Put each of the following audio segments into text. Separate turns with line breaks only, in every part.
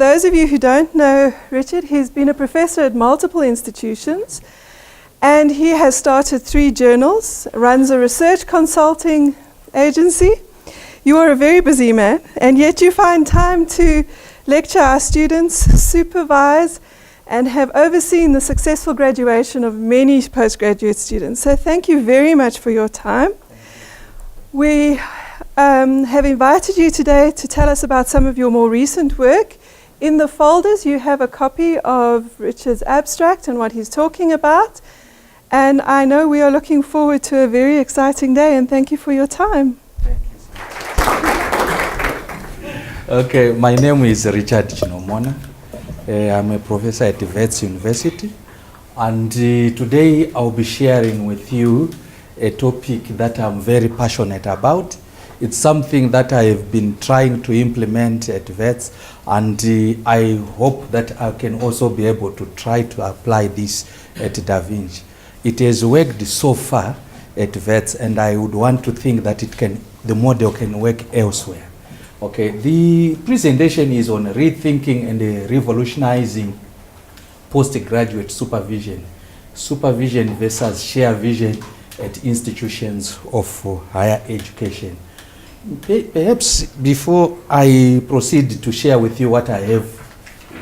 those of you who don't know Richard, he's been a professor at multiple institutions, and he has started 3 journals, runs a research consulting agency. You are a very busy man, and yet you find time to lecture our students, supervise, and have overseen the successful graduation of many postgraduate students. So thank you very much for your time. We have invited you today to tell us about some of your more recent work. In the folders you have a copy of Richard's abstract and what he's talking about. And I know we are looking forward to a very exciting day, and thank you for your time.
Okay, my name is Richard CHINOMONA. I'm a professor at Vinci University, and today I'll be sharing with you a topic that I'm very passionate about. It's something that I have been trying to implement at VETS, and I hope that I can also be able to try to apply this at Da Vinci. It has worked so far at VETS, and I would want to think that the model can work elsewhere. Okay, the presentation is on rethinking and revolutionizing postgraduate supervision. Supervision versus Sharevision at institutions of higher education. Perhaps before I proceed to share with you what I have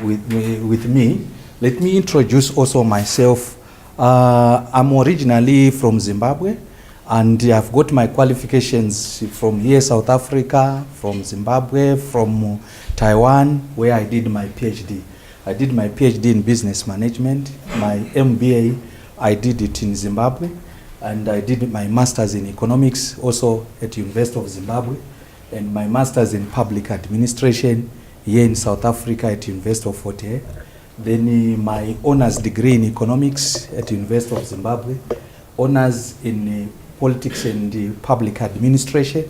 with me, let me introduce also myself. I'm originally from Zimbabwe, and I've got my qualifications from here, South Africa, from Zimbabwe, from Taiwan, where I did my PhD. I did my PhD in business management. My MBA, I did it in Zimbabwe, and I did my master's in economics also at University of Zimbabwe, and my master's in public administration here in South Africa at University of Fort Hare. Then my honors degree in economics at University of Zimbabwe, honors in politics and public administration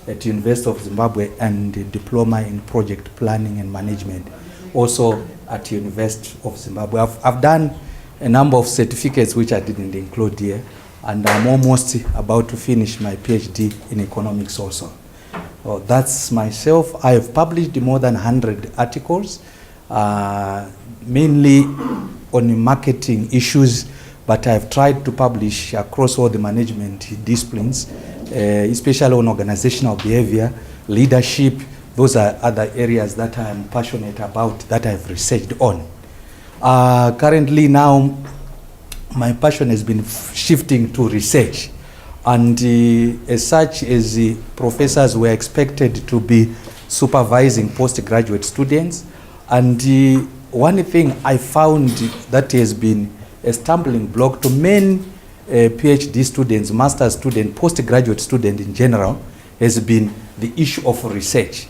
at University of Zimbabwe, and a diploma in project planning and management also at University of Zimbabwe. I've done a number of certificates which I didn't include here, and I'm almost about to finish my PhD in economics also. So that's myself. I have published more than 100 articles, mainly on marketing issues, but I've tried to publish across all the management disciplines, especially on organizational behavior, leadership. Those are other areas that I'm passionate about, that I've researched on. Currently now, my passion has been shifting to research, and as such, as professors were expected to be supervising postgraduate students, and one thing I found that has been a stumbling block to many PhD students, master's students, postgraduate students in general, has been the issue of research.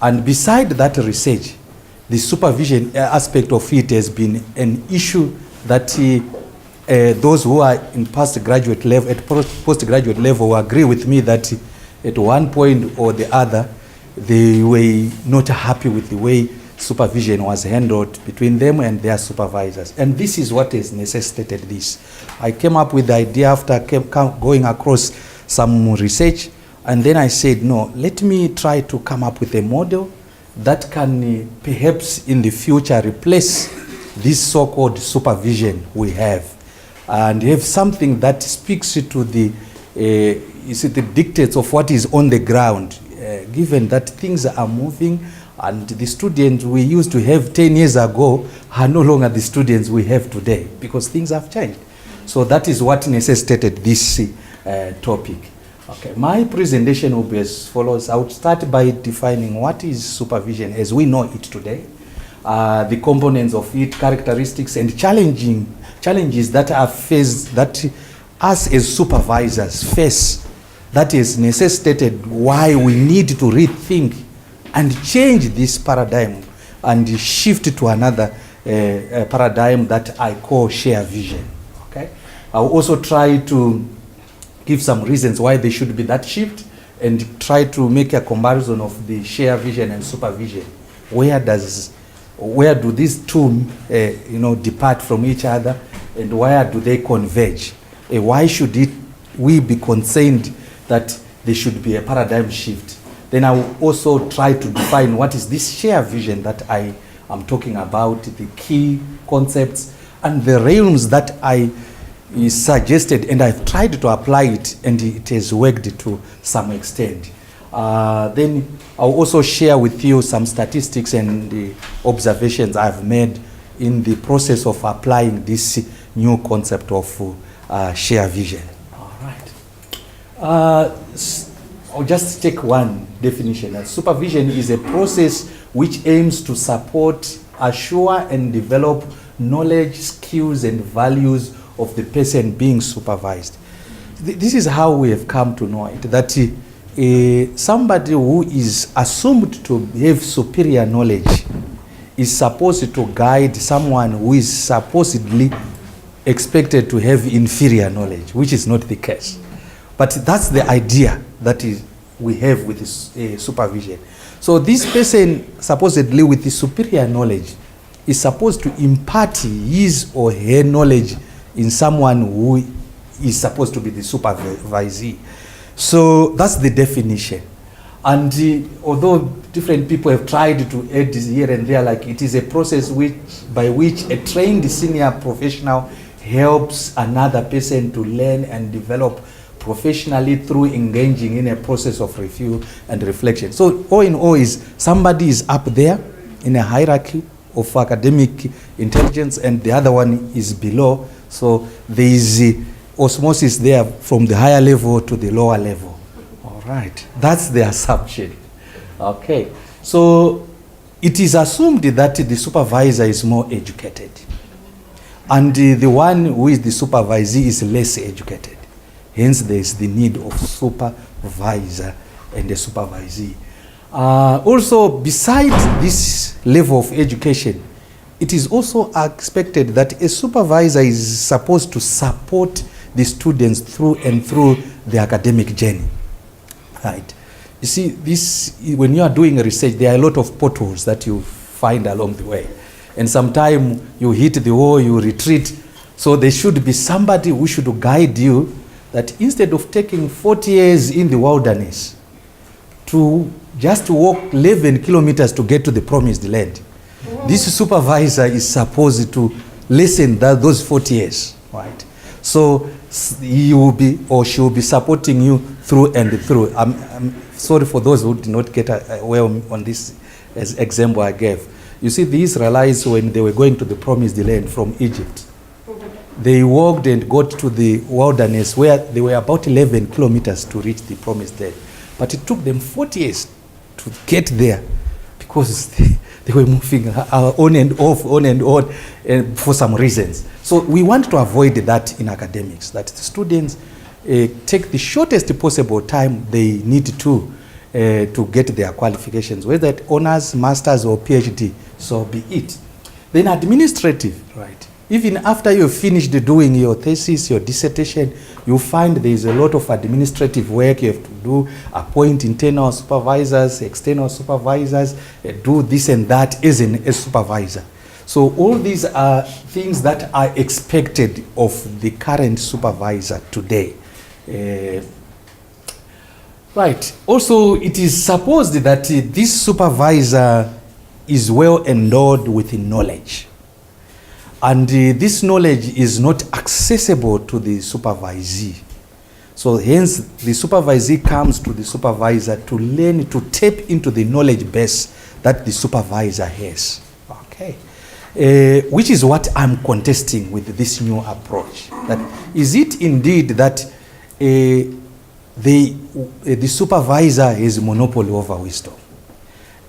And beside that research, the supervision aspect of it has been an issue that those who are in postgraduate level, at postgraduate level, will agree with me that at one point or the other, they were not happy with the way supervision was handled between them and their supervisors. And this is what has necessitated this. I came up with the idea after going across some research, and then I said, no, let me try to come up with a model that can perhaps in the future replace this so-called supervision we have, and have something that speaks to the dictates of what is on the ground, given that things are moving, and the students we used to have 10 years ago are no longer the students we have today, because things have changed. So that is what necessitated this topic. Okay, my presentation will be as follows. I would start by defining what is supervision as we know it today, the components of it, characteristics, and challenges that are faced, that us as supervisors face, that is necessitated why we need to rethink and change this paradigm and shift to another paradigm that I call Sharevision. Okay, I'll also try to give some reasons why there should be that shift, and try to make a comparison of the Sharevision and supervision. Where do these two depart from each other, and where do they converge? Why should we be concerned that there should be a paradigm shift? Then I will also try to define what is this Sharevision that I I'm talking about the key concepts and the realms that I suggested, and I've tried to apply it, and it has worked to some extent. Then I'll also share with you some statistics and the observations I've made in the process of applying this new concept of share vision. All right. I'll just take one definition. Supervision is a process which aims to support, assure, and develop knowledge, skills, and values of the person being supervised. This is how we have come to know it, that somebody who is assumed to have superior knowledge is supposed to guide someone who is supposedly expected to have inferior knowledge, which is not the case. But that's the idea that we have with this, supervision. So this person supposedly with the superior knowledge is supposed to impart his or her knowledge in someone who is supposed to be the supervisee. So that's the definition. And although different people have tried to add this here and there, like it is a process by which a trained senior professional helps another person to learn and develop professionally through engaging in a process of review and reflection. So all in all is somebody is up there in a hierarchy of academic intelligence and the other one is below. So there is osmosis there from the higher level to the lower level. All right, that's the assumption. Okay, so it is assumed that the supervisor is more educated and the one who is the supervisee is less educated. Hence, there is the need of supervisor and a supervisee. Also, besides this level of education, it is also expected that a supervisor is supposed to support the students through and through the academic journey. Right? You see, this when you are doing research, there are a lot of potholes that you find along the way. And sometimes you hit the wall, you retreat. So there should be somebody who should guide you, that instead of taking 40 years in the wilderness to just walk 11 kilometers to get to the promised land, this supervisor is supposed to lessen those 40 years, right? So he will be or she will be supporting you through and through. I'm sorry for those who did not get well on this as example I gave. You see, the Israelites, when they were going to the promised land from Egypt, they walked and got to the wilderness where they were about 11 kilometers to reach the promised land. But it took them 40 years to get there because they were moving on and off, on and on, and for some reasons. So we want to avoid that in academics, that the students take the shortest possible time they need to get their qualifications, whether it honors, masters, or PhD, so be it. Then administrative, right? Even after you've finished doing your thesis, your dissertation, you find there is a lot of administrative work you have to do, appoint internal supervisors, external supervisors, do this and that as a supervisor. So all these are things that are expected of the current supervisor today. Right. Also, it is supposed that this supervisor is well endowed with knowledge. And this knowledge is not accessible to the supervisee. So hence, the supervisee comes to the supervisor to learn, to tap into the knowledge base that the supervisor has. Okay. Which is what I'm contesting with this new approach. That is it indeed that the supervisor has monopoly over wisdom,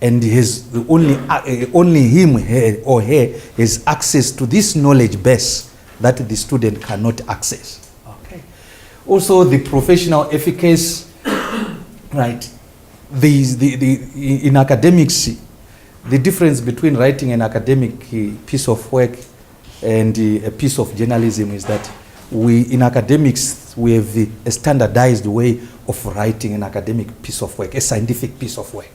and has only him or her has access to this knowledge base that the student cannot access. Okay. Also, the professional efficacy, right? In academics, the difference between writing an academic piece of work and a piece of journalism is that in academics, we have a standardized way of writing an academic piece of work, a scientific piece of work.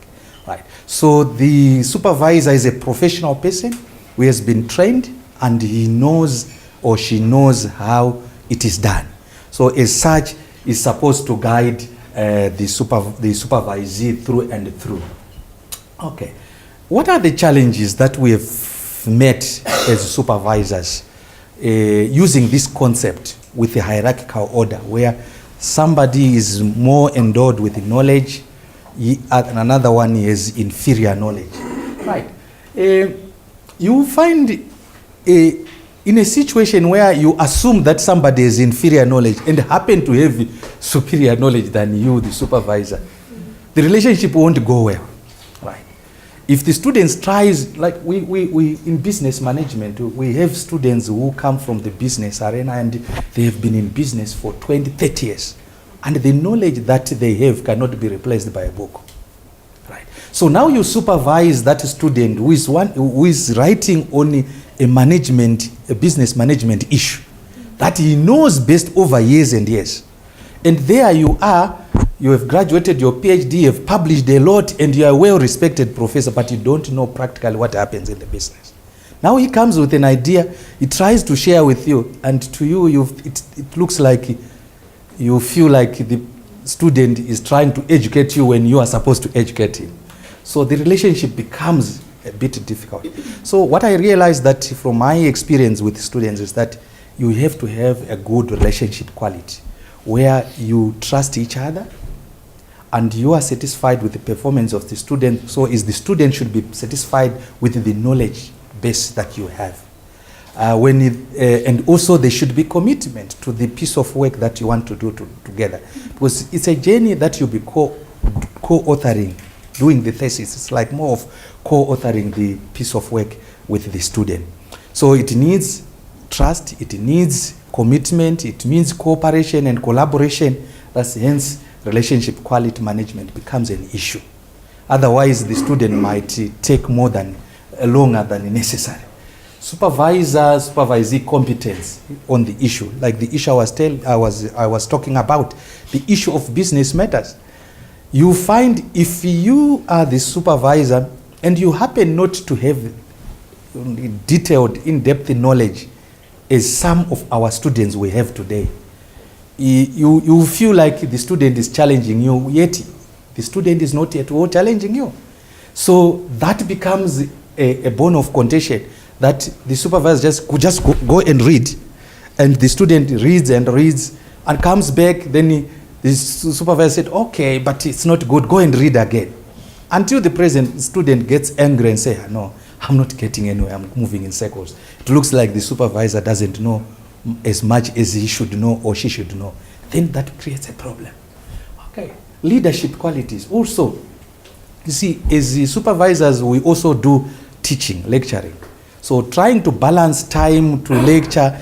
Right. So the supervisor is a professional person who has been trained and he knows or she knows how it is done. So as such, is supposed to guide the supervisee through and through. Okay. what are the challenges that we have met as supervisors using this concept with a hierarchical order where somebody is more endowed with knowledge and another one is inferior knowledge? Right. You find in a situation where you assume that somebody has inferior knowledge and happen to have superior knowledge than you, the supervisor, the relationship won't go well. Right. If the students tries, like we in business management, we have students who come from the business arena and they have been in business for 20, 30 years. And the knowledge that they have cannot be replaced by a book. Right. So now you supervise that student who is writing on a business management issue that he knows best over years and years. And there you are, you have graduated your PhD, you have published a lot, and you are a well-respected professor, but you don't know practically what happens in the business. Now he comes with an idea, he tries to share with you, and to you, it looks like you feel like the student is trying to educate you when you are supposed to educate him. So the relationship becomes a bit difficult. So what I realized that from my experience with students is that you have to have a good relationship quality where you trust each other and you are satisfied with the performance of the student. So is the student should be satisfied with the knowledge base that you have. And also there should be commitment to the piece of work that you want to do together. Because it's a journey that you'll be co-authoring, doing the thesis. It's like more of co-authoring the piece of work with the student. So it needs trust, it needs commitment, it means cooperation and collaboration. That's hence relationship quality management becomes an issue. Otherwise the student might take longer than necessary. Supervisee competence on the issue, like the issue I was talking about, the issue of business matters. You find if you are the supervisor and you happen not to have detailed, in-depth knowledge as some of our students we have today, you feel like the student is challenging you, yet the student is not at all challenging you. So that becomes a bone of contention, that the supervisor could just go and read, and the student reads and comes back, then the supervisor said, okay, but it's not good, go and read again. Until the present student gets angry and say, no, I'm not getting anywhere, I'm moving in circles. It looks like the supervisor doesn't know as much as he should know or she should know. Then that creates a problem. Okay, leadership qualities also. You see, as the supervisors, we also do teaching, lecturing. So trying to balance time to lecture,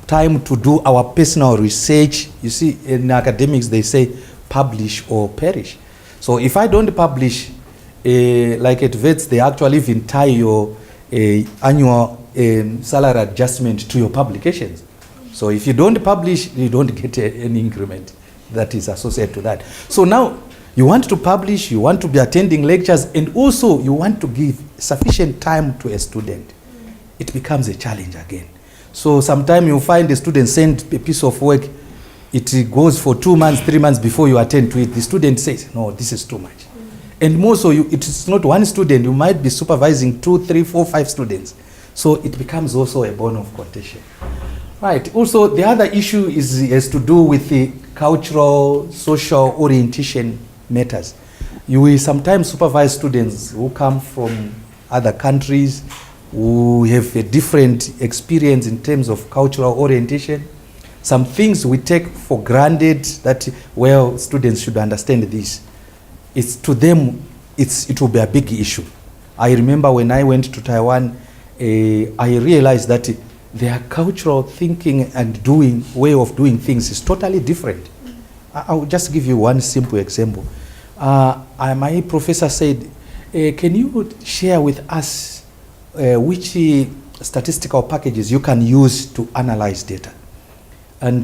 time to do our personal research. You see, in academics, they say publish or perish. So if I don't publish, like at VETS, they actually even tie your annual salary adjustment to your publications. So if you don't publish, you don't get any increment that is associated to that. So now you want to publish, you want to be attending lectures, and also you want to give sufficient time to a student. It becomes a challenge again. So sometimes you find a student send a piece of work, it goes for 2 months, 3 months before you attend to it. The student says, no, this is too much. And more so, it is not one student, you might be supervising 2, 3, 4, 5 students. So it becomes also a bone of contention. Right, also the other issue has to do with the cultural, social orientation matters. You will sometimes supervise students who come from other countries, who have a different experience in terms of cultural orientation. Some things we take for granted that, well, students should understand this. It's to them, it will be a big issue. I remember when I went to Taiwan, I realized that their cultural thinking and way of doing things is totally different. I'll just give you one simple example. My professor said, can you share with us which statistical packages you can use to analyze data? And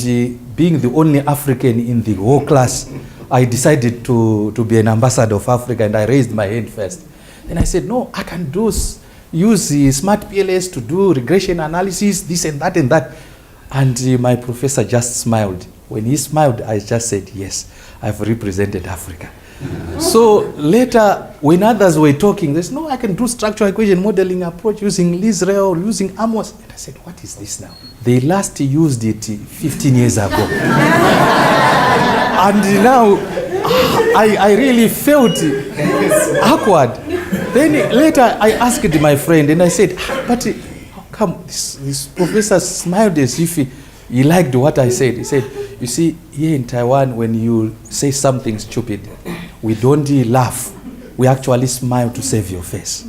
being the only African in the whole class, I decided to be an ambassador of Africa, and I raised my hand first. And I said, no, I can use the smart PLS to do regression analysis, this and that and that. And my professor just smiled. When he smiled, I just said, yes, I've represented Africa. So later, when others were talking, they said, no, I can do structural equation modeling approach using Israel, using Amos. And I said, what is this now? They last used it 15 years ago. And now, I really felt awkward. Then later, I asked my friend, and I said, but how come this professor smiled as if he liked what I said. He said, you see, here in Taiwan, when you say something stupid, we don't laugh. We actually smile to save your face.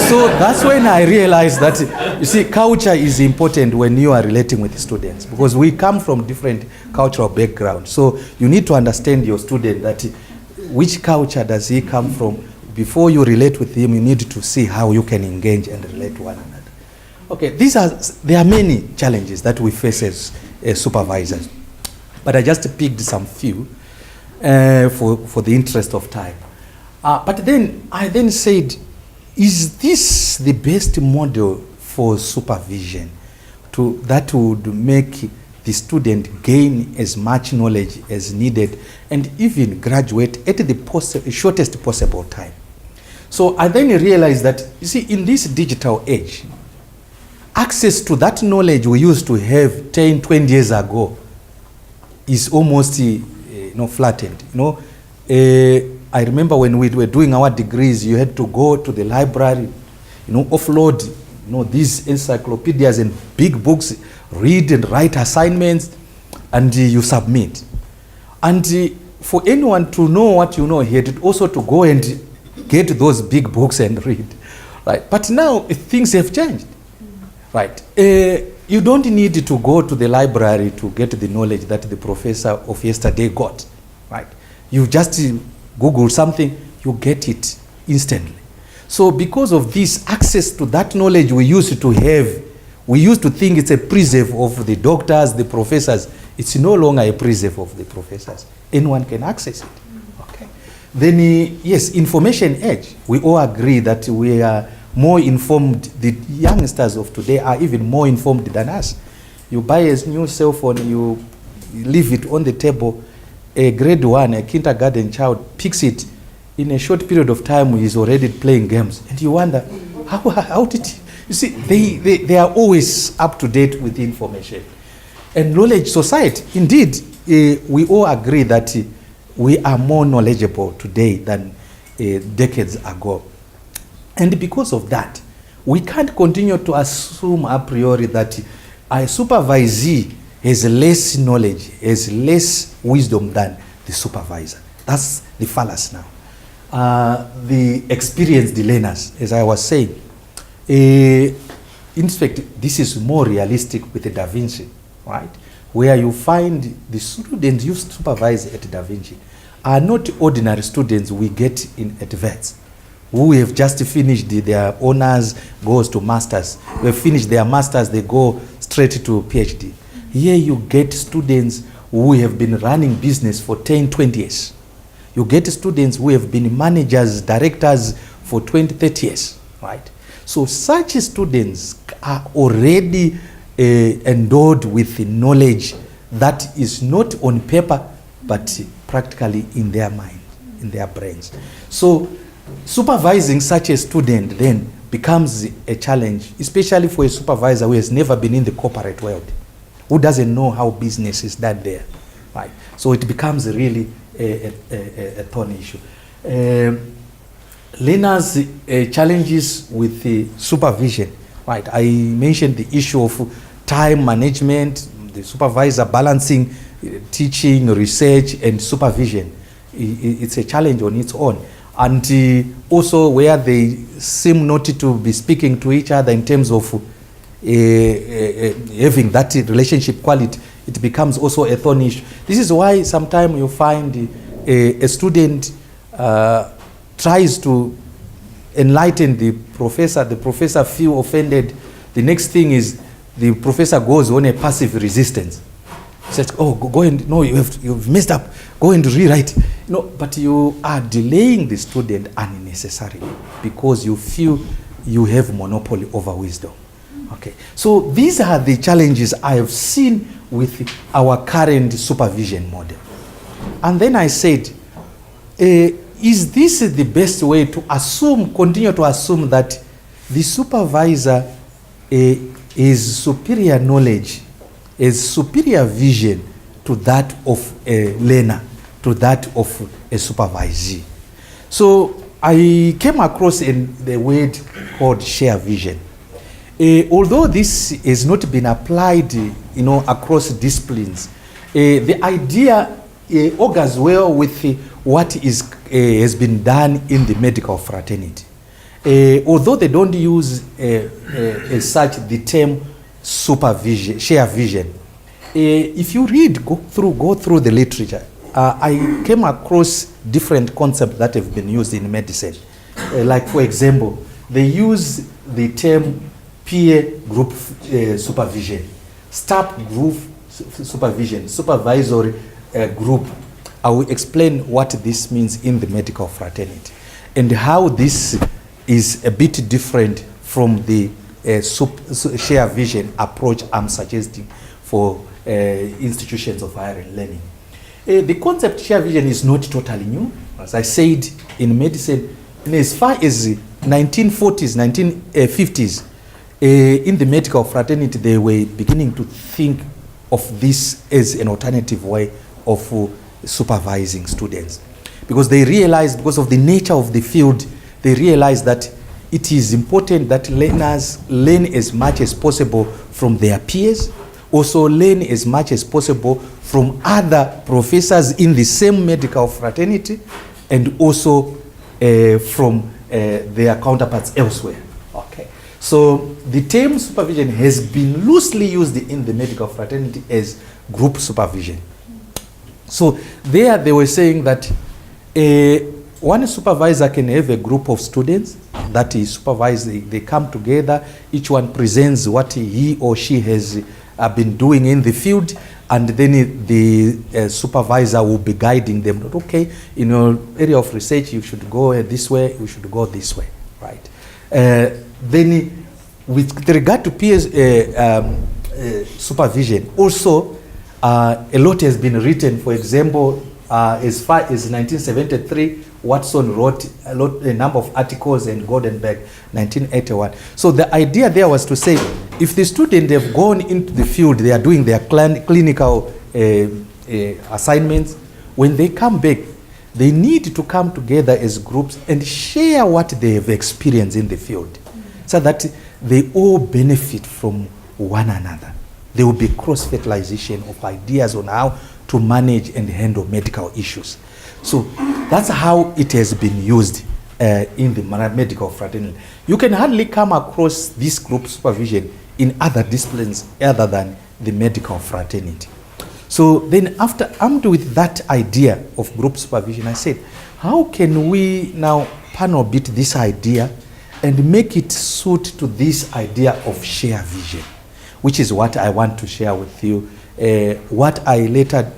So that's when I realized that, you see, culture is important when you are relating with students, because we come from different cultural backgrounds. So you need to understand your student, that which culture does he come from. Before you relate with him, you need to see how you can engage and relate to one another. Okay, there are many challenges that we face as supervisors, but I just picked some few for the interest of time. But then I said, is this the best model for supervision that would make the student gain as much knowledge as needed and even graduate at the shortest possible time? So I then realized that, you see, in this digital age, access to that knowledge we used to have 10, 20 years ago is almost flattened. I remember when we were doing our degrees, you had to go to the library, offload these encyclopedias and big books, read and write assignments, and you submit. And for anyone to know what you know, he had also to go and get those big books and read. Right? But now things have changed. Right. You don't need to go to the library to get the knowledge that the professor of yesterday got. Right. You just Google something, you get it instantly. So because of this access to that knowledge we used to have, we used to think it's a preserve of the doctors, the professors. It's no longer a preserve of the professors. Anyone can access it. Okay. Then, yes, information age. We all agree that we are more informed. The youngsters of today are even more informed than us. You buy a new cell phone, you leave it on the table, a grade 1, a kindergarten child picks it, in a short period of time he's already playing games. And you wonder, how did he? You see, they are always up to date with the information. And knowledge society, indeed, we all agree that we are more knowledgeable today than decades ago. And because of that, we can't continue to assume a priori that a supervisee has less knowledge, has less wisdom than the supervisor. That's the fallacy now. The experienced learners, as I was saying, in fact, this is more realistic with the Da Vinci, right? Where you find the students you supervise at Da Vinci are not ordinary students we get at VETS, who have just finished their honors, goes to masters. Who have finished their masters, they go straight to PhD. Here you get students who have been running business for 10, 20 years. You get students who have been managers, directors for 20, 30 years, right? So such students are already endowed with knowledge that is not on paper, but practically in their mind, in their brains. So supervising such a student then becomes a challenge, especially for a supervisor who has never been in the corporate world, who doesn't know how business is done there, right? So it becomes really a thorny issue. Learners' challenges with the supervision, right? I mentioned the issue of time management, the supervisor balancing teaching, research, and supervision. It's a challenge on its own. And also where they seem not to be speaking to each other in terms of having that relationship quality, it becomes also a thorny issue. This is why sometimes you find a student tries to enlighten the professor feels offended. The next thing is the professor goes on a passive resistance. Says, oh, go and, no, you've messed up, go and rewrite. No, but you are delaying the student unnecessarily because you feel you have monopoly over wisdom. Okay, so these are the challenges I have seen with our current supervision model. And then I said, is this the best way to assume, continue to assume that the supervisor is superior knowledge, is superior vision to that of a learner, to that of a supervisee? So I came across the word called Sharevision. Although this has not been applied, across disciplines, the idea augurs well with what has been done in the medical fraternity. Although they don't use as such the term supervision, share vision. If you go through the literature, I came across different concepts that have been used in medicine. Like, for example, they use the term peer group supervision, staff group supervision, supervisory group. I will explain what this means in the medical fraternity and how this is a bit different from the share vision approach I'm suggesting for institutions of higher learning. The concept share vision is not totally new. As I said, in medicine, as far as 1940s, 1950s, in the medical fraternity, they were beginning to think of this as an alternative way of supervising students. Because they realized, because of the nature of the field, they realized that it is important that learners learn as much as possible from their peers, also learn as much as possible from other professors in the same medical fraternity, and also from their counterparts elsewhere. Okay. So the term supervision has been loosely used in the medical fraternity as group supervision. So there they were saying that one supervisor can have a group of students that is supervised. They come together, each one presents what he or she has been doing in the field, and then the supervisor will be guiding them. Okay, in your area of research, you should go this way, you should go this way, right? Then with regard to peers supervision, also a lot has been written. For example, as far as 1973, Watson wrote a number of articles, and Goldenberg 1981. So the idea there was to say, if the students have gone into the field, they are doing their clinical assignments, when they come back, they need to come together as groups and share what they have experienced in the field, so that they all benefit from one another. There will be cross-fertilization of ideas on how to manage and handle medical issues. So that's how it has been used in the medical fraternity. You can hardly come across this group supervision in other disciplines other than the medical fraternity. So then, after armed with that idea of group supervision, I said, how can we now panel beat this idea and make it suit to this idea of share vision, which is what I want to share with you, what I later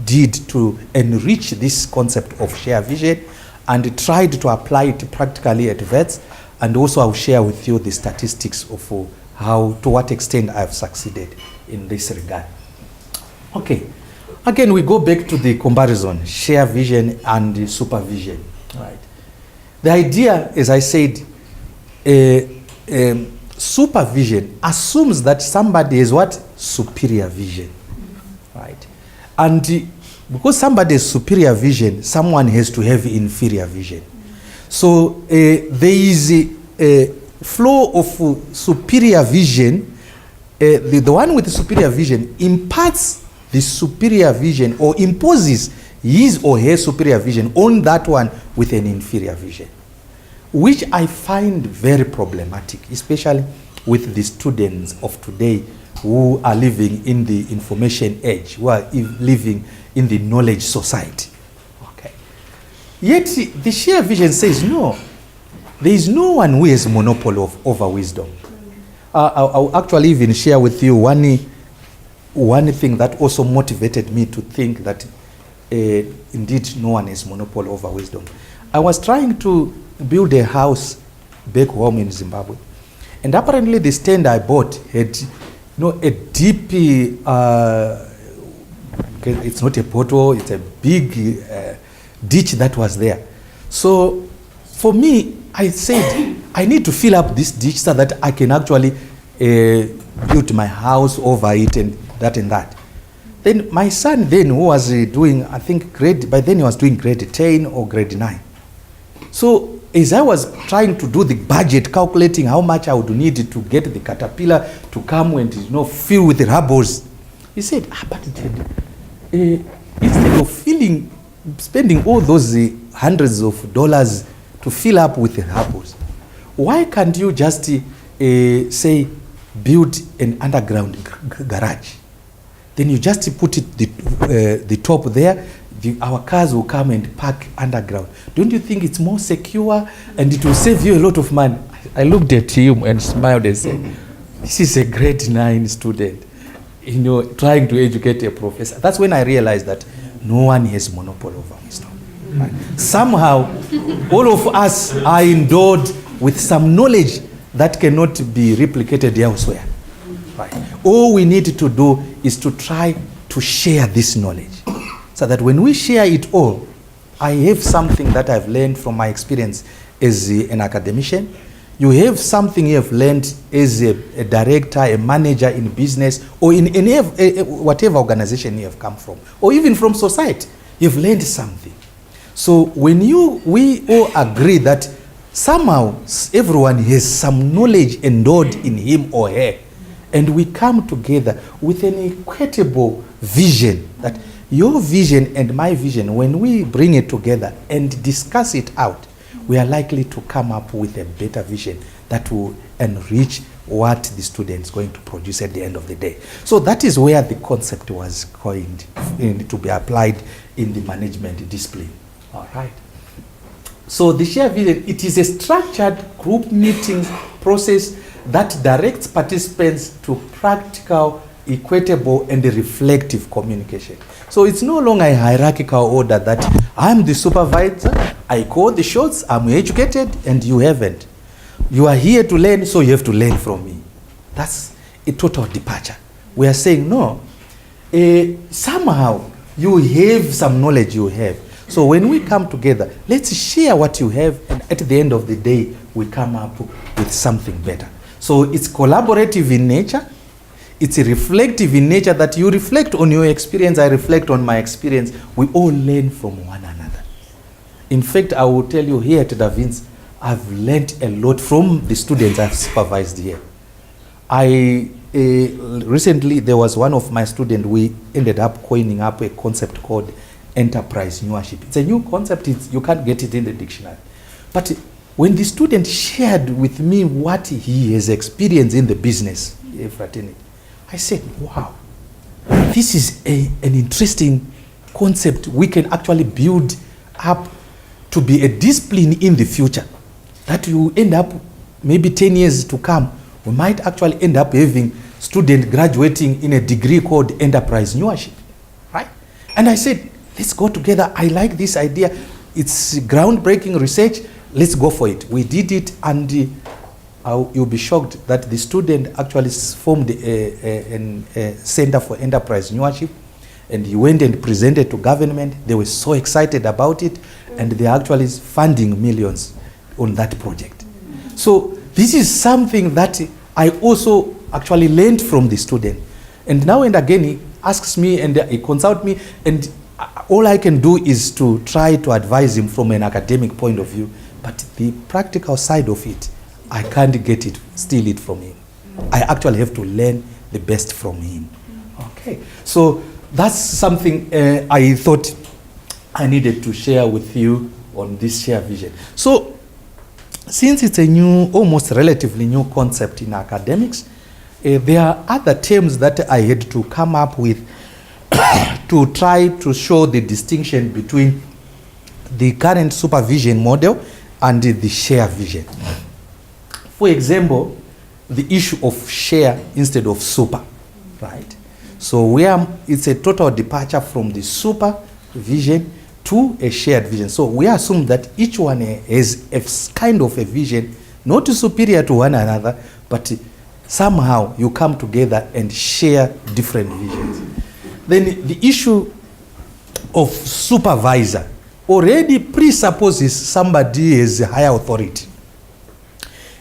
did to enrich this concept of share vision and tried to apply it practically at VETS, and also I'll share with you the statistics of to what extent I've succeeded in this regard. Okay, again we go back to the comparison, share vision and supervision, right? The idea, as I said, supervision assumes that somebody has what? Superior vision, right? And because somebody has superior vision, someone has to have inferior vision. So there is a flow of superior vision. The one with the superior vision imparts the superior vision, or imposes his or her superior vision on that one with an inferior vision, which I find very problematic, especially with the students of today who are living in the information age, who are living in the knowledge society. Okay. Yet the share vision says no, there is no one who has monopoly over wisdom. I'll actually even share with you one thing that also motivated me to think that indeed no one has monopoly over wisdom. I was trying to build a house back home in Zimbabwe, and apparently the stand I bought had a deep, it's not a bottle, it's a big ditch that was there. So for me, I said, I need to fill up this ditch so that I can actually build my house over it and that. Then my son then, who was doing, I think by then he was doing grade 10 or grade 9. So as I was trying to do the budget, calculating how much I would need to get the caterpillar to come and fill with the rubbles, he said, but instead of spending all those hundreds of dollars to fill up with the rubbles, why can't you just say build an underground garage? Then you just put it the top there. Our cars will come and park underground. Don't you think it's more secure and it will save you a lot of money? I looked at him and smiled and said, this is a grade 9 student, trying to educate a professor. That's when I realized that no one has monopoly over wisdom. Right? Somehow, all of us are endowed with some knowledge that cannot be replicated elsewhere. Right? All we need to do is to try to share this knowledge, so that when we share it all, I have something that I've learned from my experience as an academician. You have something you have learned as a director, a manager in business, or in whatever organization you have come from, or even from society. You've learned something. So when we all agree that somehow everyone has some knowledge endowed in him or her, and we come together with an equitable vision, that your vision and my vision, when we bring it together and discuss it out, we are likely to come up with a better vision that will enrich what the student is going to produce at the end of the day. So that is where the concept was coined to be applied in the management discipline. All right. So the Sharevision, it is a structured group meetings process that directs participants to practical, equitable, and reflective communication. So it's no longer a hierarchical order that I'm the supervisor, I call the shots, I'm educated, and you haven't. You are here to learn, so you have to learn from me. That's a total departure. We are saying, no, somehow you have some knowledge you have. So when we come together, let's share what you have, and at the end of the day, we come up with something better. So it's collaborative in nature. It's reflective in nature, that you reflect on your experience, I reflect on my experience. We all learn from one another. In fact, I will tell you here at Da Vinci, I've learned a lot from the students I've supervised here. Recently, there was one of my students, we ended up coining up a concept called enterprise neurship. It's a new concept, you can't get it in the dictionary. But when the student shared with me what he has experienced in the business fraternity, I said, wow, this is an interesting concept we can actually build up to be a discipline in the future. That you end up, maybe 10 years to come, we might actually end up having students graduating in a degree called enterprise neurship, right? And I said, let's go together. I like this idea. It's groundbreaking research. Let's go for it. We did it, and you'll be shocked that the student actually formed a Center for Enterprise Neurship, and he went and presented to government. They were so excited about it, and they're actually funding millions on that project. So this is something that I also actually learned from the student. And now and again, he asks me and he consults me, and all I can do is to try to advise him from an academic point of view. But the practical side of it, I can't steal it from him. I actually have to learn the best from him. Okay, so that's something I thought I needed to share with you on this Sharevision. So, since it's a new, almost relatively new concept in academics, there are other terms that I had to come up with to try to show the distinction between the current supervision model and the Sharevision. For example, the issue of share instead of super, right? So it's a total departure from the supervision to a shared vision. So we assume that each one has a kind of a vision, not superior to one another, but somehow you come together and share different visions. Then the issue of supervisor already presupposes somebody has a higher authority.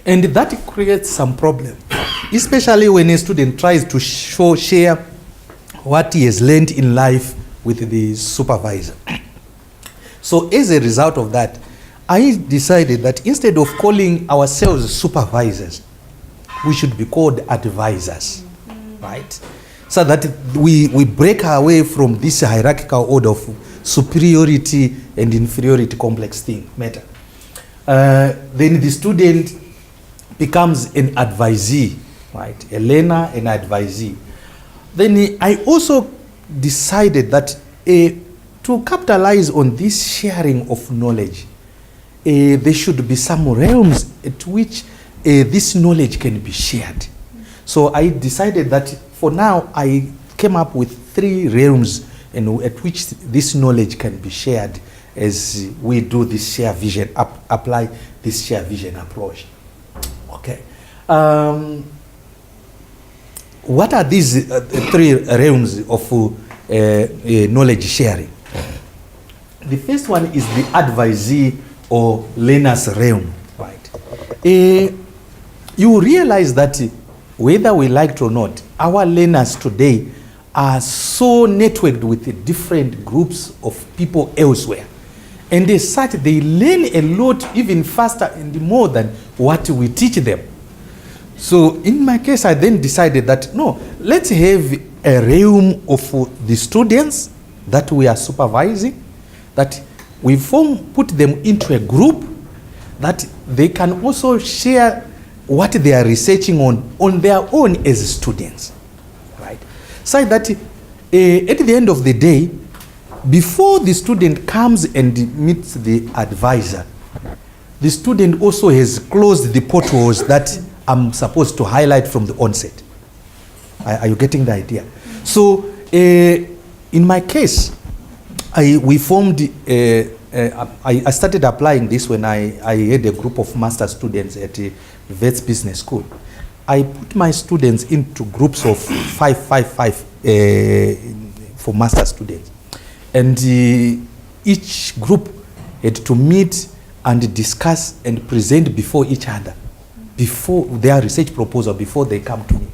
And that creates some problem, especially when a student tries to share what he has learned in life with the supervisor. So as a result of that, I decided that instead of calling ourselves supervisors, we should be called advisors, right? So that we break our way from this hierarchical order of superiority and inferiority complex thing matter. Then the student becomes an advisee, right? A learner and advisee. Then I also decided that to capitalize on this sharing of knowledge, there should be some realms at which this knowledge can be shared. So I decided that for now I came up with 3 realms at which this knowledge can be shared as we do this Sharevision, apply this Sharevision approach. Okay. What are these 3 realms of knowledge sharing? The first one is the advisee or learner's realm, right? You realize that whether we like it or not, our learners today are so networked with different groups of people elsewhere. And as such, they learn a lot even faster and more than what we teach them. So in my case, I then decided that, no, let's have a realm of the students that we are supervising, that we put them into a group that they can also share what they are researching on their own as students, right? So that at the end of the day, before the student comes and meets the advisor, the student also has closed the potholes that I'm supposed to highlight from the onset. Are you getting the idea? So in my case, I started applying this when I had a group of master students at Vets Business School. I put my students into groups of 5 for master students. And each group had to meet and discuss and present before each other, before their research proposal, before they come to me.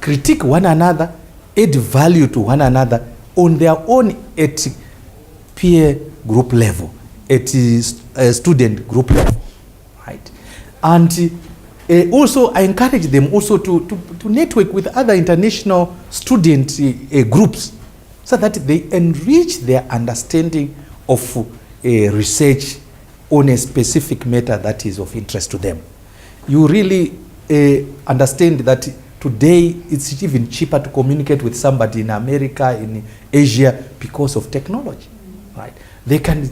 Critique one another, add value to one another on their own at peer group level, at student group level, right? And also I encourage them also to network with other international student groups so that they enrich their understanding of research on a specific matter that is of interest to them. You really understand that today it's even cheaper to communicate with somebody in America, in Asia, because of technology, right? They can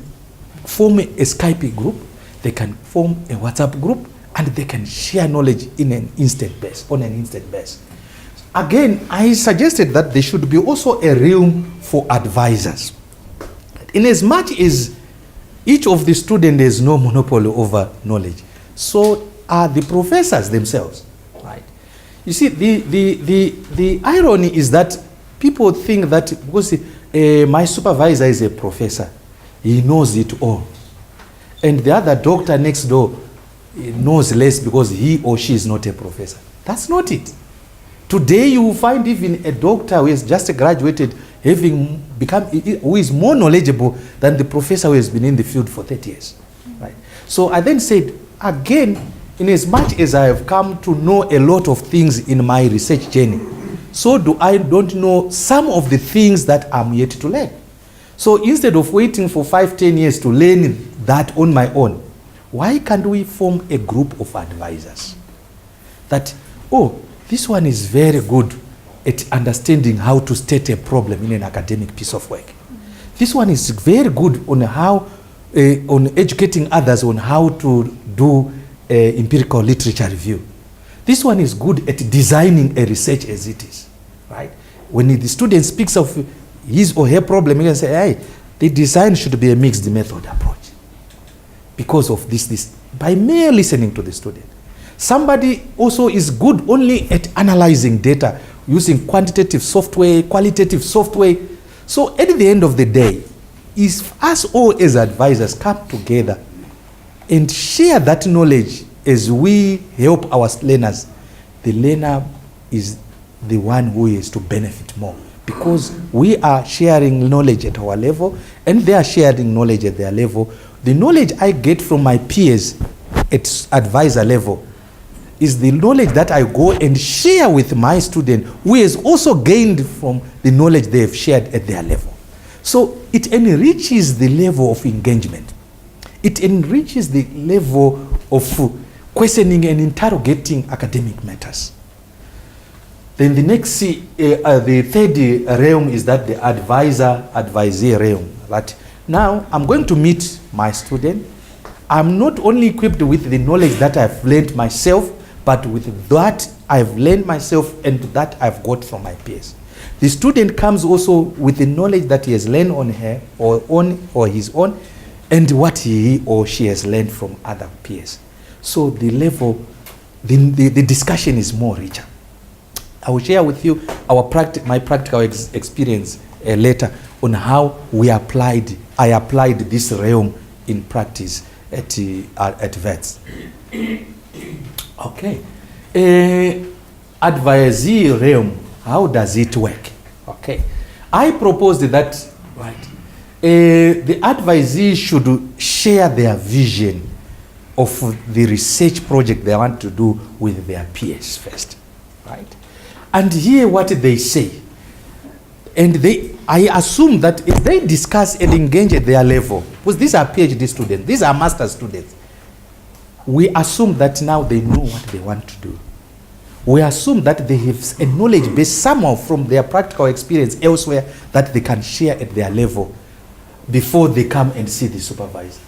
form a Skype group, they can form a WhatsApp group, and they can share knowledge on an instant basis. Again, I suggested that there should be also a realm for advisors. In as much as each of the students has no monopoly over knowledge, so are the professors themselves, right? You see, the irony is that people think that because my supervisor is a professor, he knows it all. And the other doctor next door knows less because he or she is not a professor. That's not it. Today you will find even a doctor who has just graduated who is more knowledgeable than the professor who has been in the field for 30 years. Right? So I then said, again, in as much as I have come to know a lot of things in my research journey, so don't know some of the things that I'm yet to learn. So instead of waiting for 5-10 years to learn that on my own, why can't we form a group of advisors? That, oh, this one is very good at understanding how to state a problem in an academic piece of work. This one is very good on how, on educating others on how to do empirical literature review. This one is good at designing a research as it is, right? When the student speaks of his or her problem, you can say, hey, the design should be a mixed method approach because of this, by mere listening to the student. Somebody also is good only at analyzing data using quantitative software, qualitative software. So at the end of the day, is us all as advisors come together and share that knowledge as we help our learners, the learner is the one who is to benefit more, because we are sharing knowledge at our level and they are sharing knowledge at their level. The knowledge I get from my peers at advisor level is the knowledge that I go and share with my student, who has also gained from the knowledge they have shared at their level. So it enriches the level of engagement. It enriches the level of questioning and interrogating academic matters. Then the next, the third realm is that the advisor-advisee realm. That now I'm going to meet my student. I'm not only equipped with the knowledge that I've learned myself, but with that I've learned myself and that I've got from my peers. The student comes also with the knowledge that he has learned on her or his own, and what he or she has learned from other peers. So the level, the discussion is more richer. I will share with you my practical experience later on how I applied this realm in practice at VETS. Okay. Advisee realm, how does it work? Okay. I proposed that, right, the advisee should share their vision of the research project they want to do with their peers first, right? And hear what they say. And I assume that if they discuss and engage at their level, because these are PhD students, these are master students, we assume that now they know what they want to do. We assume that they have a knowledge base somehow from their practical experience elsewhere that they can share at their level before they come and see the supervisor.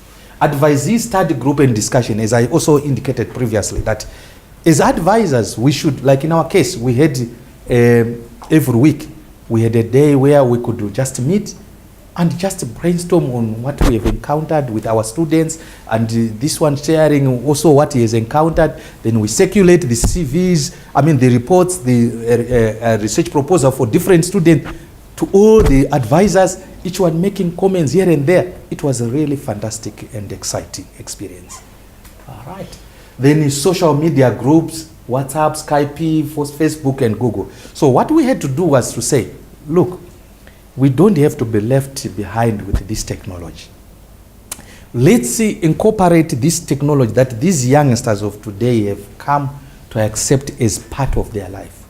Advisee study group and discussion, as I also indicated previously, that as advisors, we should, like in our case, we had every week, we had a day where we could just meet and just brainstorm on what we have encountered with our students, and this one sharing also what he has encountered. Then we circulate the CVs, the reports, the research proposal for different students to all the advisors, each one making comments here and there. It was a really fantastic and exciting experience. All right. Then in social media groups, WhatsApp, Skype, Facebook, and Google. So what we had to do was to say, look, we don't have to be left behind with this technology. Let's incorporate this technology that these youngsters of today have come to accept as part of their life.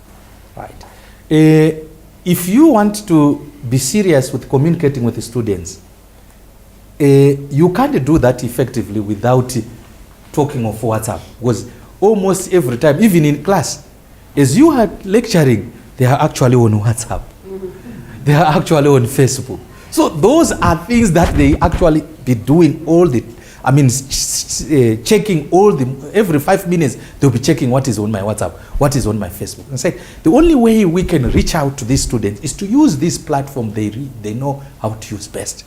Right? If you want to be serious with communicating with the students, you can't do that effectively without talking of WhatsApp, because almost every time, even in class, as you are lecturing, they are actually on WhatsApp. They are actually on Facebook. So those are things that they actually be doing all the, checking every 5 minutes, they'll be checking what is on my WhatsApp, what is on my Facebook. And say, the only way we can reach out to these students is to use this platform they know how to use best.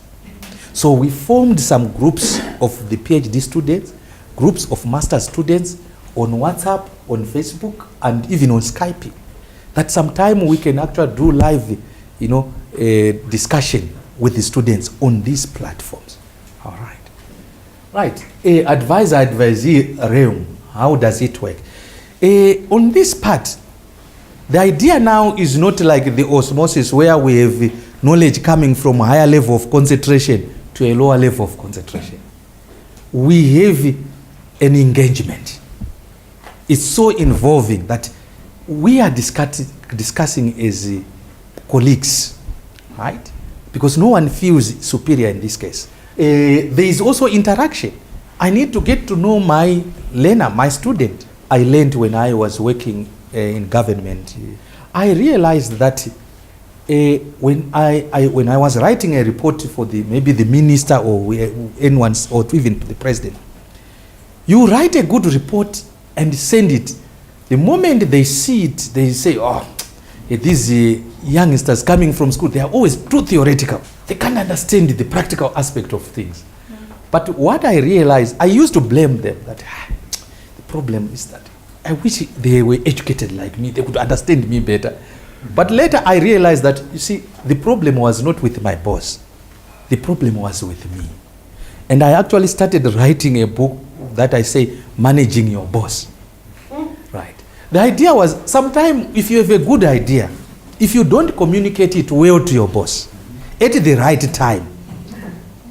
So we formed some groups of the PhD students, groups of master students on WhatsApp, on Facebook, and even on Skype. That sometime we can actually do live, discussion with the students on these platforms. All right. Right. Advisor-advisee realm, how does it work? On this part, the idea now is not like the osmosis where we have knowledge coming from a higher level of concentration to a lower level of concentration. We have an engagement. It's so involving that we are discussing as colleagues, right? Because no one feels superior in this case. There is also interaction. I need to get to know my learner, my student. I learned when I was working in government. I realized that when I was writing a report for maybe the minister or anyone, or even to the president, you write a good report and send it. The moment they see it, they say, oh, these youngsters coming from school, they are always too theoretical. They can't understand the practical aspect of things. But what I realized, I used to blame them that the problem is that I wish they were educated like me, they could understand me better. But later I realized that, you see, the problem was not with my boss. The problem was with me. And I actually started writing a book that I say, Managing Your Boss. Right. The idea was, sometimes if you have a good idea, if you don't communicate it well to your boss at the right time,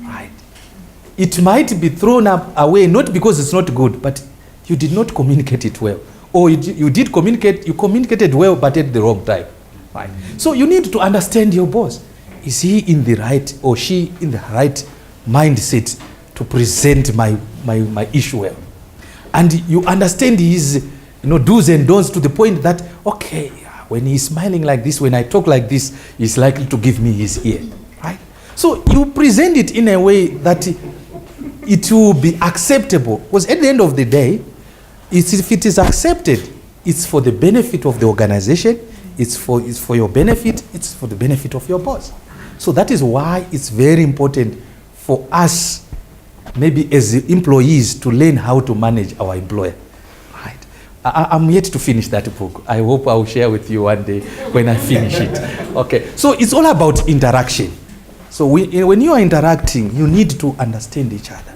right, it might be thrown up away, not because it's not good, but you did not communicate it well. Or you did communicate, you communicated well, but at the wrong time. Right. So you need to understand your boss. Is he in the right, or she in the right mindset to present my issue well? And you understand his do's and don'ts to the point that, okay, when he's smiling like this, when I talk like this, he's likely to give me his ear. Right? So you present it in a way that it will be acceptable. Because at the end of the day, if it is accepted, it's for the benefit of the organization, it's for your benefit, it's for the benefit of your boss. So that is why it's very important for us, maybe as employees, to learn how to manage our employer. Right? I'm yet to finish that book. I hope I'll share with you one day when I finish it. Okay. So it's all about interaction. So when you are interacting, you need to understand each other.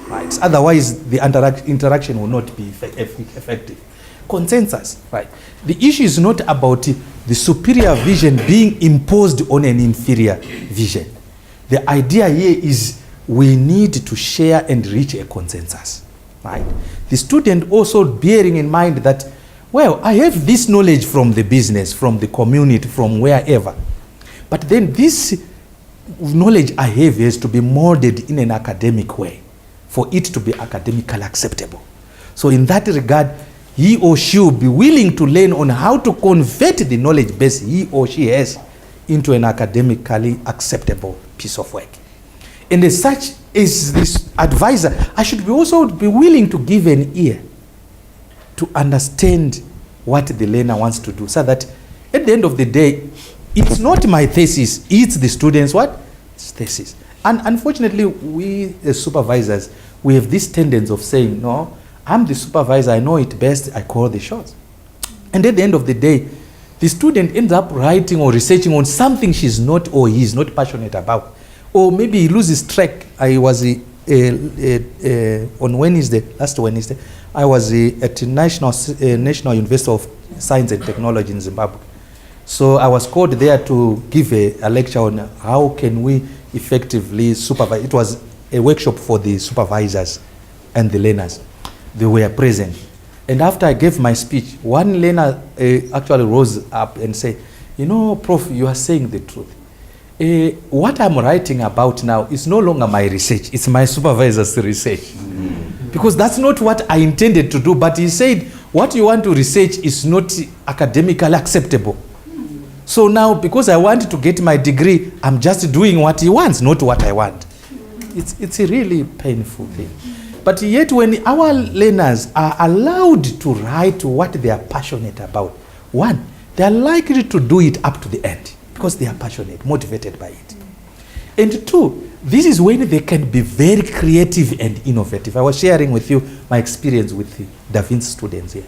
Right? Otherwise, the interaction will not be effective. Consensus. Right? The issue is not about the superior vision being imposed on an inferior vision. The idea here is we need to share and reach a consensus. Right? The student also bearing in mind that, well, I have this knowledge from the business, from the community, from wherever. But then this knowledge I have has to be molded in an academic way for it to be academically acceptable. So in that regard, he or she will be willing to learn on how to convert the knowledge base he or she has into an academically acceptable piece of work. And as such, as this advisor, I should also be willing to give an ear to understand what the learner wants to do, so that at the end of the day, it's not my thesis, it's the students' what? It's thesis. And unfortunately, we as supervisors, we have this tendency of saying, no, I'm the supervisor, I know it best, I call the shots. And at the end of the day, the student ends up writing or researching on something she's not or he's not passionate about. Or maybe he loses track. I was on Wednesday, last Wednesday, I was at the National University of Science and Technology in Zimbabwe. So I was called there to give a lecture on how can we effectively supervise. It was a workshop for the supervisors and the learners. They were present. And after I gave my speech, one learner actually rose up and said, you know, Prof, you are saying the truth. What I'm writing about now is no longer my research, it's my supervisor's research. Because that's not what I intended to do, but he said, what you want to research is not academically acceptable. So now, because I want to get my degree, I'm just doing what he wants, not what I want. It's a really painful thing. But yet when our learners are allowed to write what they are passionate about, one, they are likely to do it up to the end because they are passionate, motivated by it. And two, this is when they can be very creative and innovative. I was sharing with you my experience with the Da Vinci students here.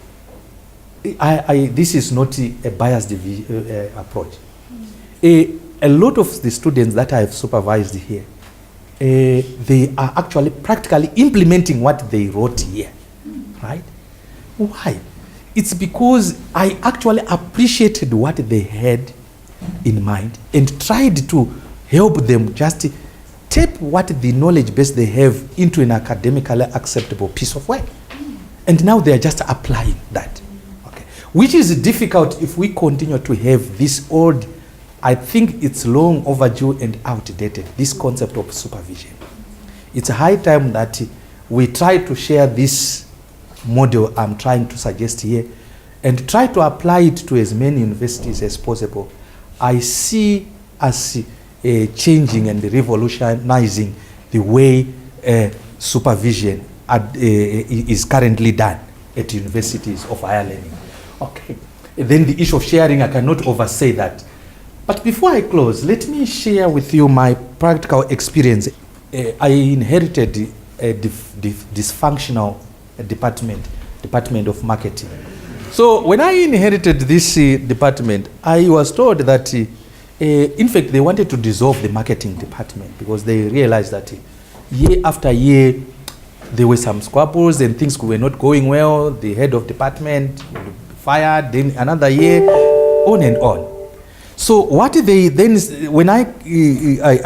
This is not a biased approach. A lot of the students that I have supervised here, they are actually practically implementing what they wrote here, right? Why? It's because I actually appreciated what they had in mind and tried to help them just tap what the knowledge base they have into an academically acceptable piece of work. And now they are just applying that, okay? Which is difficult if we continue to have this old, I think it's long overdue and outdated, this concept of supervision. It's a high time that we try to share this model I'm trying to suggest here and try to apply it to as many universities as possible. I see us changing and revolutionizing the way supervision is currently done at universities of higher learning. Okay. And then the issue of sharing, I cannot oversay that. But before I close, let me share with you my practical experience. I inherited a dysfunctional department of marketing. So when I inherited this department, I was told that in fact, they wanted to dissolve the marketing department because they realized that year after year, there were some squabbles and things were not going well. The head of department fired, then another year, on and on. So what they then, when I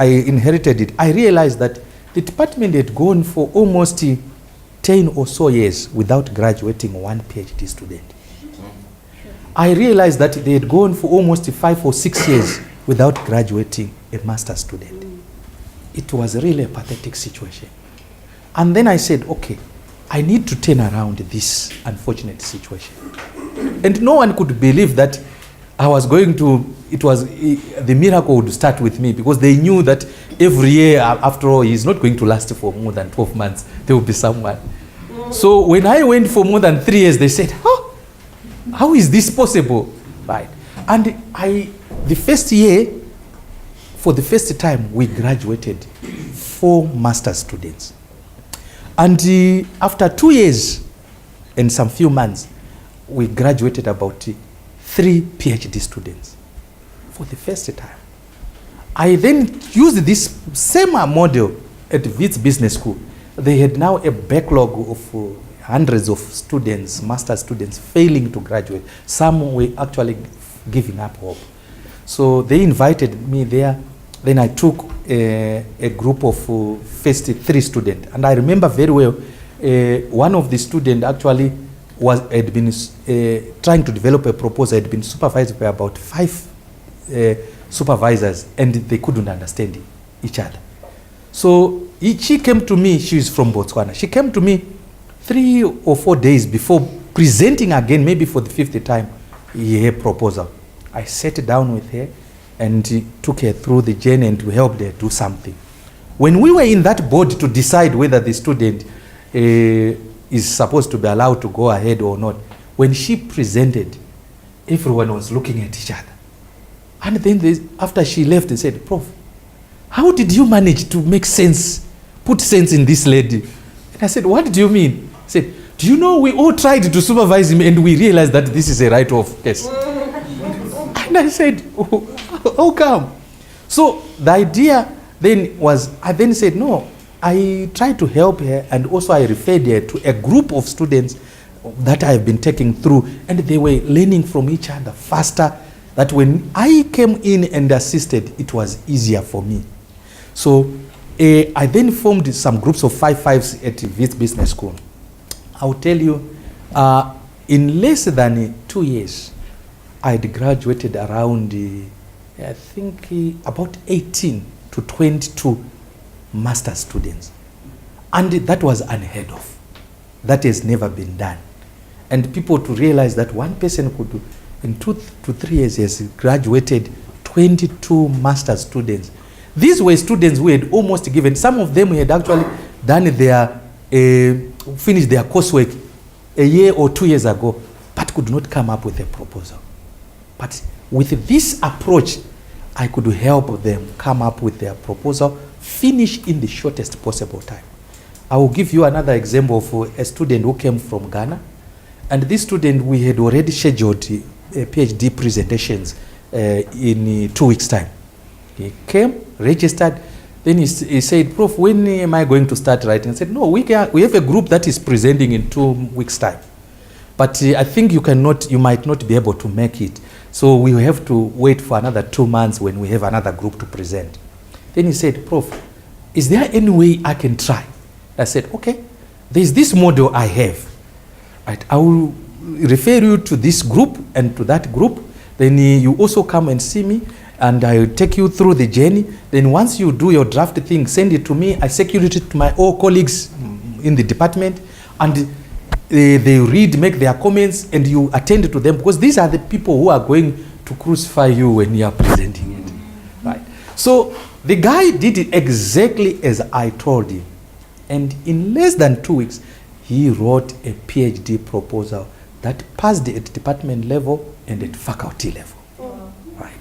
inherited it, I realized that the department had gone for almost 10 or so years without graduating one PhD student. I realized that they had gone for almost 5 or 6 years without graduating a master's student. It was really a pathetic situation. And then I said, okay, I need to turn around this unfortunate situation. And no one could believe that I was going to, the miracle would start with me, because they knew that every year, after all, he's not going to last for more than 12 months. There will be someone. So when I went for more than 3 years, they said, oh, how is this possible? Right. And the first year, for the first time, we graduated 4 master's students. And after 2 years and some few months, we graduated about 3 PhD students for the first time. I then used this same model at Wits Business School. They had now a backlog of hundreds of students, master's students, failing to graduate. Some were actually giving up hope. So they invited me there. Then I took a group of first 3 students. And I remember very well, one of the students actually had been trying to develop a proposal, had been supervised by about 5 supervisors, and they couldn't understand each other. So she came to me, she is from Botswana. She came to me 3 or 4 days before presenting again, maybe for the 5th time, her proposal. I sat down with her and took her through the journey and to help her do something. When we were in that board to decide whether the student is supposed to be allowed to go ahead or not, when she presented, everyone was looking at each other. And then after she left, they said, Prof, how did you manage to make sense, put sense in this lady? And I said, what do you mean? He said, do you know we all tried to supervise him and we realized that this is a write-off case. And I said, how come? So the idea then was, I then said, no, I tried to help her, and also I referred her to a group of students that I have been taking through, and they were learning from each other faster, that when I came in and assisted, it was easier for me. So I then formed some groups of 5-5s at Wits Business School. I'll tell you, in less than 2 years, I had graduated around, I think, about 18 to 22 master students. And that was unheard of. That has never been done. And people to realize that one person could do, in 2 to 3 years, has graduated 22 master students. These were students who had almost given, some of them had actually done their, finished their coursework a year or 2 years ago, but could not come up with a proposal. But with this approach, I could help them come up with their proposal, finish in the shortest possible time. I will give you another example of a student who came from Ghana. And this student, we had already scheduled PhD presentations in 2 weeks' time. He came, registered, then he said, Prof, when am I going to start writing? I said, no, we have a group that is presenting in 2 weeks' time. But I think you might not be able to make it. So we have to wait for another 2 months when we have another group to present. Then he said, Prof, is there any way I can try? I said, okay, there's this model I have. Right, I will refer you to this group and to that group. Then you also come and see me, and I will take you through the journey. Then once you do your draft thing, send it to me. I circulate it to my all colleagues in the department, and they read, make their comments, and you attend to them, because these are the people who are going to crucify you when you are presenting it. Right. So the guy did it exactly as I told him. And in less than 2 weeks, he wrote a PhD proposal that passed at department level and at faculty level. Right.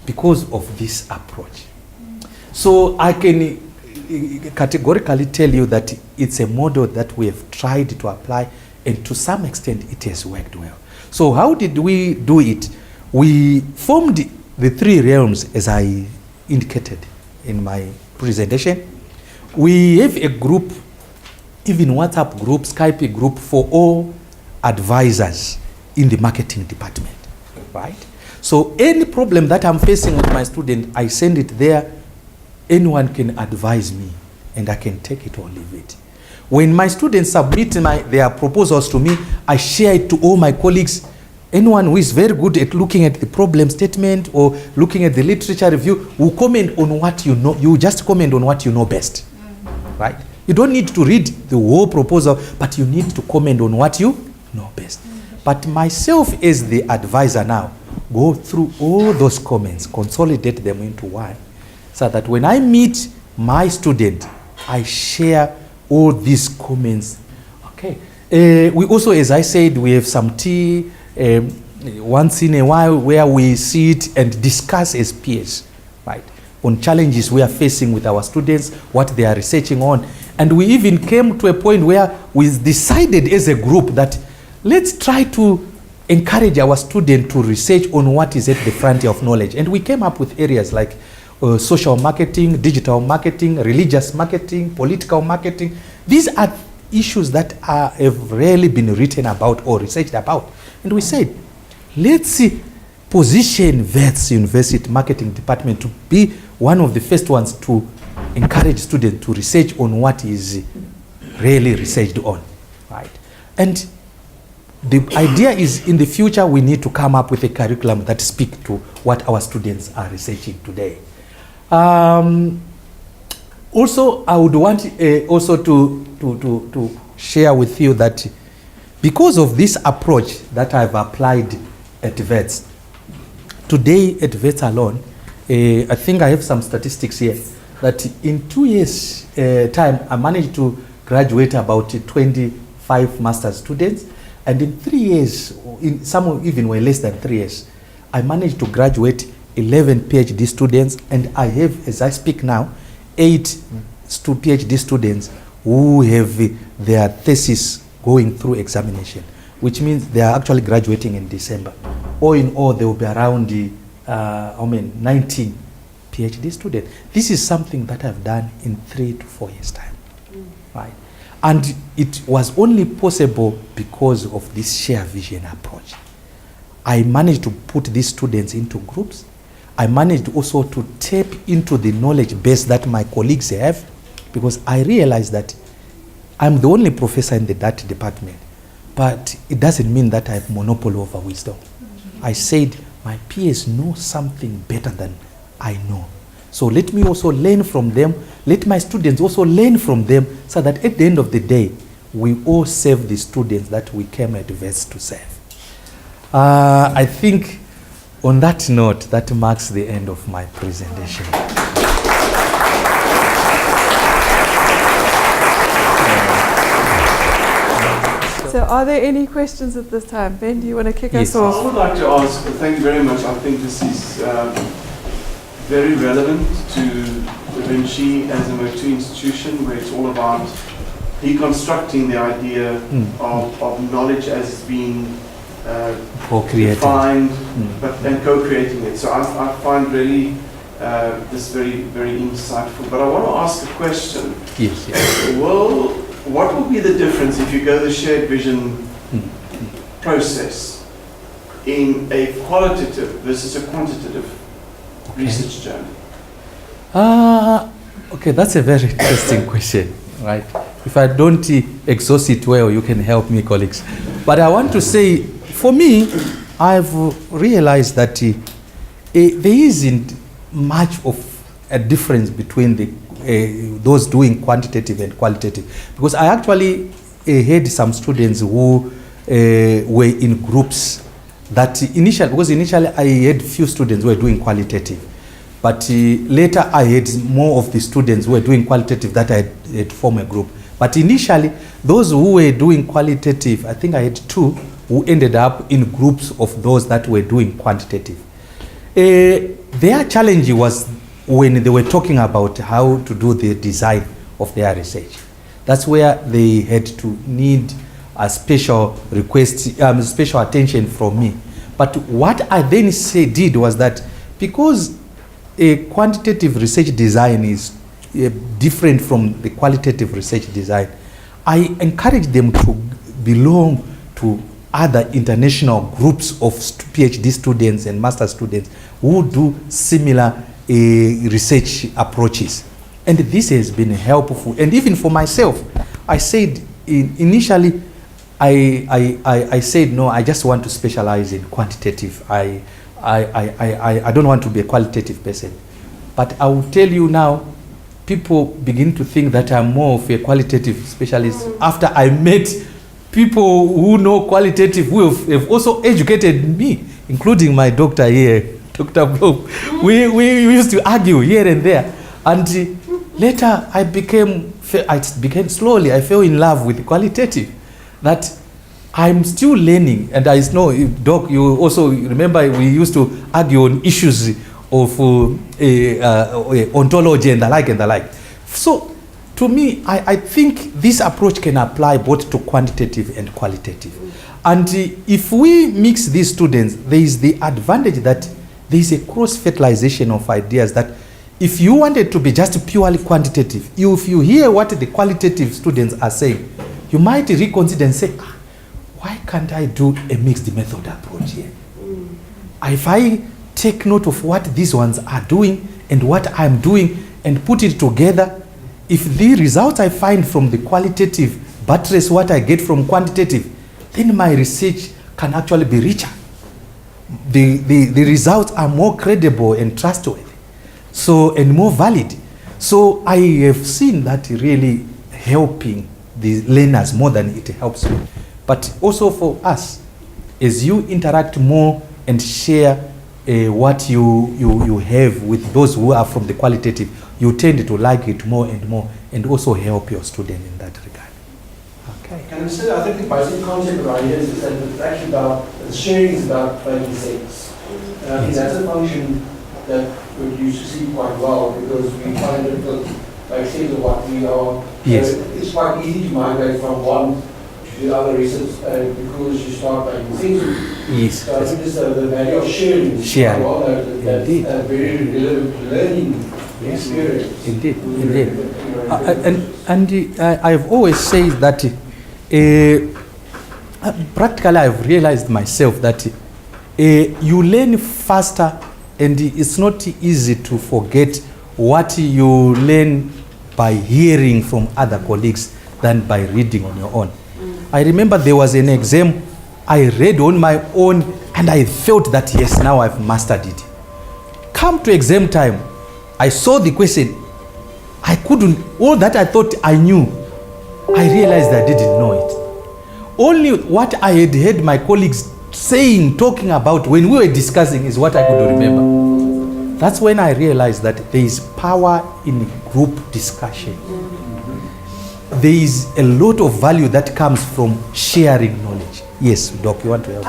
Because of this approach. So I can categorically tell you that it's a model that we have tried to apply, and to some extent it has worked well. So how did we do it? We formed the three realms as I indicated in my presentation. We have a group, even WhatsApp group, Skype group for all advisors in the marketing department, right? So any problem that I'm facing with my student, I send it there. Anyone can advise me and I can take it or leave it. When my students submit their proposals to me, I share it to all my colleagues. Anyone who is very good at looking at the problem statement or looking at the literature review will comment on what you know. You just comment on what you know best, right? You don't need to read the whole proposal, but you need to comment on what you know best. But myself as the advisor now, go through all those comments, consolidate them into one, so that when I meet my student, I share all these comments. Okay. We also, as I said, we have some tea once in a while where we sit and discuss as peers, right, on challenges we are facing with our students, what they are researching on. And we even came to a point where we decided as a group that let's try to encourage our students to research on what is at the frontier of knowledge. And we came up with areas like social marketing, digital marketing, religious marketing, political marketing. These are issues that have rarely been written about or researched about. And we said, let's position VET's University Marketing Department to be one of the first ones to encourage students to research on what is really researched on, right? And the idea is in the future we need to come up with a curriculum that speaks to what our students are researching today. Also, I would want also to share with you that because of this approach that I've applied at VETS, today at VETS alone, I think I have some statistics here, that in 2 years time, I managed to graduate about 25 master's students, and in 3 years, in some even were less than 3 years, I managed to graduate 11 PhD students, and I have, as I speak now, 8 PhD students who have their thesis going through examination, which means they are actually graduating in December. All in all, there will be around 19 PhD students. This is something that I've done in 3 to 4 years' time, right? And it was only possible because of this Sharevision approach. I managed to put these students into groups. I managed also to tap into the knowledge base that my colleagues have, because I realized that I'm the only professor in that department, but it doesn't mean that I have monopoly over wisdom. I said my peers know something better than I know. So let me also learn from them. Let my students also learn from them, so that at the end of the day, we all serve the students that we came at VETS to serve. I think on that note, that marks the end of my presentation.
So are there any questions at this time? Ben, do you want to kick us off?
I would like to ask, thank you very much. I think this is very relevant to the Vinci as a Motu institution, where it's all about deconstructing the idea of knowledge as being defined and co-creating it. So I find really this very, very insightful. But I want to ask a question.
Yes, yes.
Well, what will be the difference if you go the shared vision process in a qualitative versus a quantitative research journey?
Okay, that's a very interesting question, right? If I don't exhaust it well, you can help me, colleagues. But I want to say, for me, I've realized that there isn't much of a difference between those doing quantitative and qualitative, because I actually had some students who were in groups that initially I had few students who were doing qualitative, but later I had more of the students who were doing qualitative that I had formed a group. But initially, those who were doing qualitative, I think I had 2 who ended up in groups of those that were doing quantitative. Their challenge was when they were talking about how to do the design of their research. That's where they had to need a special request, special attention from me. But what I then did was that because a quantitative research design is different from the qualitative research design, I encourage them to belong to other international groups of PhD students and master students who do similar research approaches. And this has been helpful. And even for myself, I said initially, I said, no, I just want to specialize in quantitative. I don't want to be a qualitative person. But I will tell you now, people begin to think that I'm more of a qualitative specialist after I met people who know qualitative, who have also educated me, including my doctor here, Dr. Prof. We used to argue here and there. And later I became slowly, I fell in love with qualitative. That I'm still learning, and I know, Doc, you also remember we used to argue on issues of ontology and the like. So, to me, I think this approach can apply both to quantitative and qualitative. And if we mix these students, there is the advantage that there is a cross-fertilization of ideas, that if you wanted to be just purely quantitative, if you hear what the qualitative students are saying, you might reconsider and say, why can't I do a mixed method approach here? If I take note of what these ones are doing and what I'm doing and put it together, if the results I find from the qualitative buttress what I get from quantitative, then my research can actually be richer. The results are more credible and trustworthy, so, and more valid. So I have seen that really helping the learners more than it helps me. But also for us, as you interact more and share what you have with those who are from the qualitative, you tend to like it more and also help your student in that regard. Okay.
And so I think the basic concept around here is that it's actually about, the sharing is about making sense. And I think that's a function that we used to see quite well, because we find it difficult to make sense of what we are.
Yes.
It's quite easy to migrate from one to the other research because you start making sense of it.
Yes.
So I think this, the value of sharing is quite well noted. That's very relevant to learning experience.
Indeed. And I've always said that practically I've realized myself that you learn faster, and it's not easy to forget what you learn by hearing from other colleagues than by reading on your own. I remember there was an exam I read on my own and I felt that yes, now I've mastered it. Come to exam time, I saw the question, I couldn't, all that I thought I knew, I realized I didn't know it. Only what I had heard my colleagues saying, talking about when we were discussing is what I could remember. That's when I realized that there is power in group discussion. There is a lot of value that comes from sharing knowledge. Yes, Doc, you want to help?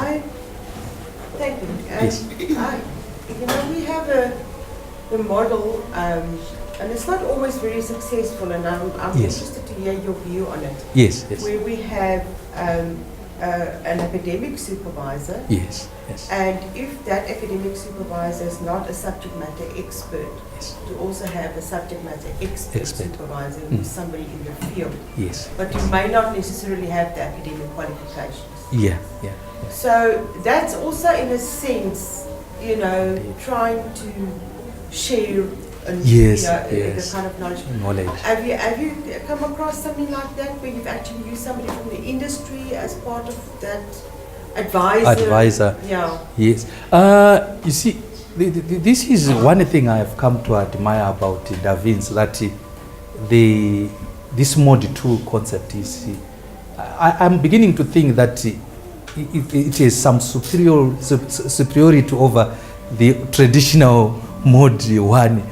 Thank you.
Yes.
We have a model, and it's not always very successful, and I'm
Yes.
interested to hear your view on it.
Yes.
Where we have an academic supervisor,
Yes.
and if that academic supervisor is not a subject matter expert,
Yes.
to also have a subject matter expert. Supervisor who's somebody in the field.
Yes.
But you may not necessarily have the academic qualifications.
Yeah.
So that's also, in a sense, trying to share the kind of knowledge. Have you come across something like that, where you've actually used somebody from the industry as part of that advisor? Yeah. Yes.
You see, this is one thing I have come to admire about Da Vinci, that this mode 2 concept is, I'm beginning to think that it is some superiority over the traditional mode 1.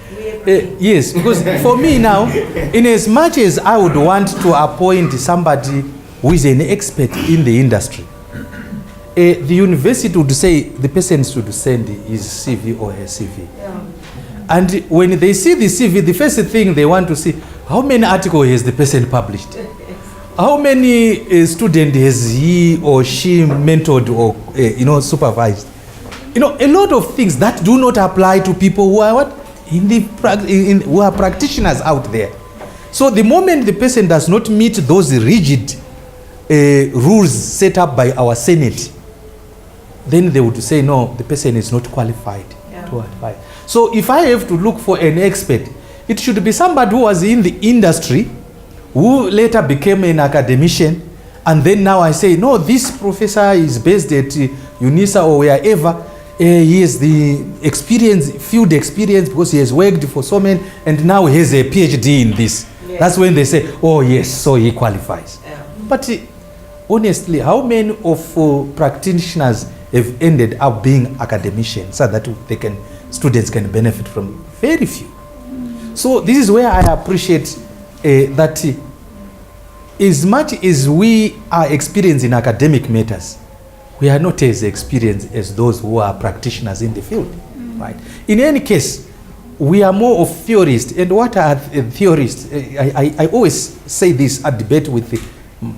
Yes, because for me now, in as much as I would want to appoint somebody who is an expert in the industry, the university would say the person should send his CV or her CV.
Yeah.
And when they see the CV, the first thing they want to see, how many articles has the person published? How many students has he or she mentored or supervised? you know, a lot of things that do not apply to people who are what? Who are practitioners out there. So the moment the person does not meet those rigid rules set up by our Senate, then they would say, no, the person is not qualified to advise. So if I have to look for an expert, it should be somebody who was in the industry, who later became an academician, and then now I say, no, this professor is based at UNISA or wherever. He has the experience, field experience, because he has worked for so many, and now he has a PhD in this. Yeah. That's when they say, oh yes, so he qualifies. Yeah. But honestly, how many of practitioners have ended up being academicians so that students can benefit from? Very few. So this is where I appreciate that as much as we are experienced in academic matters, we are not as experienced as those who are practitioners in the field, right? In any case, we are more of theorists. And what are theorists? I always say this at debate with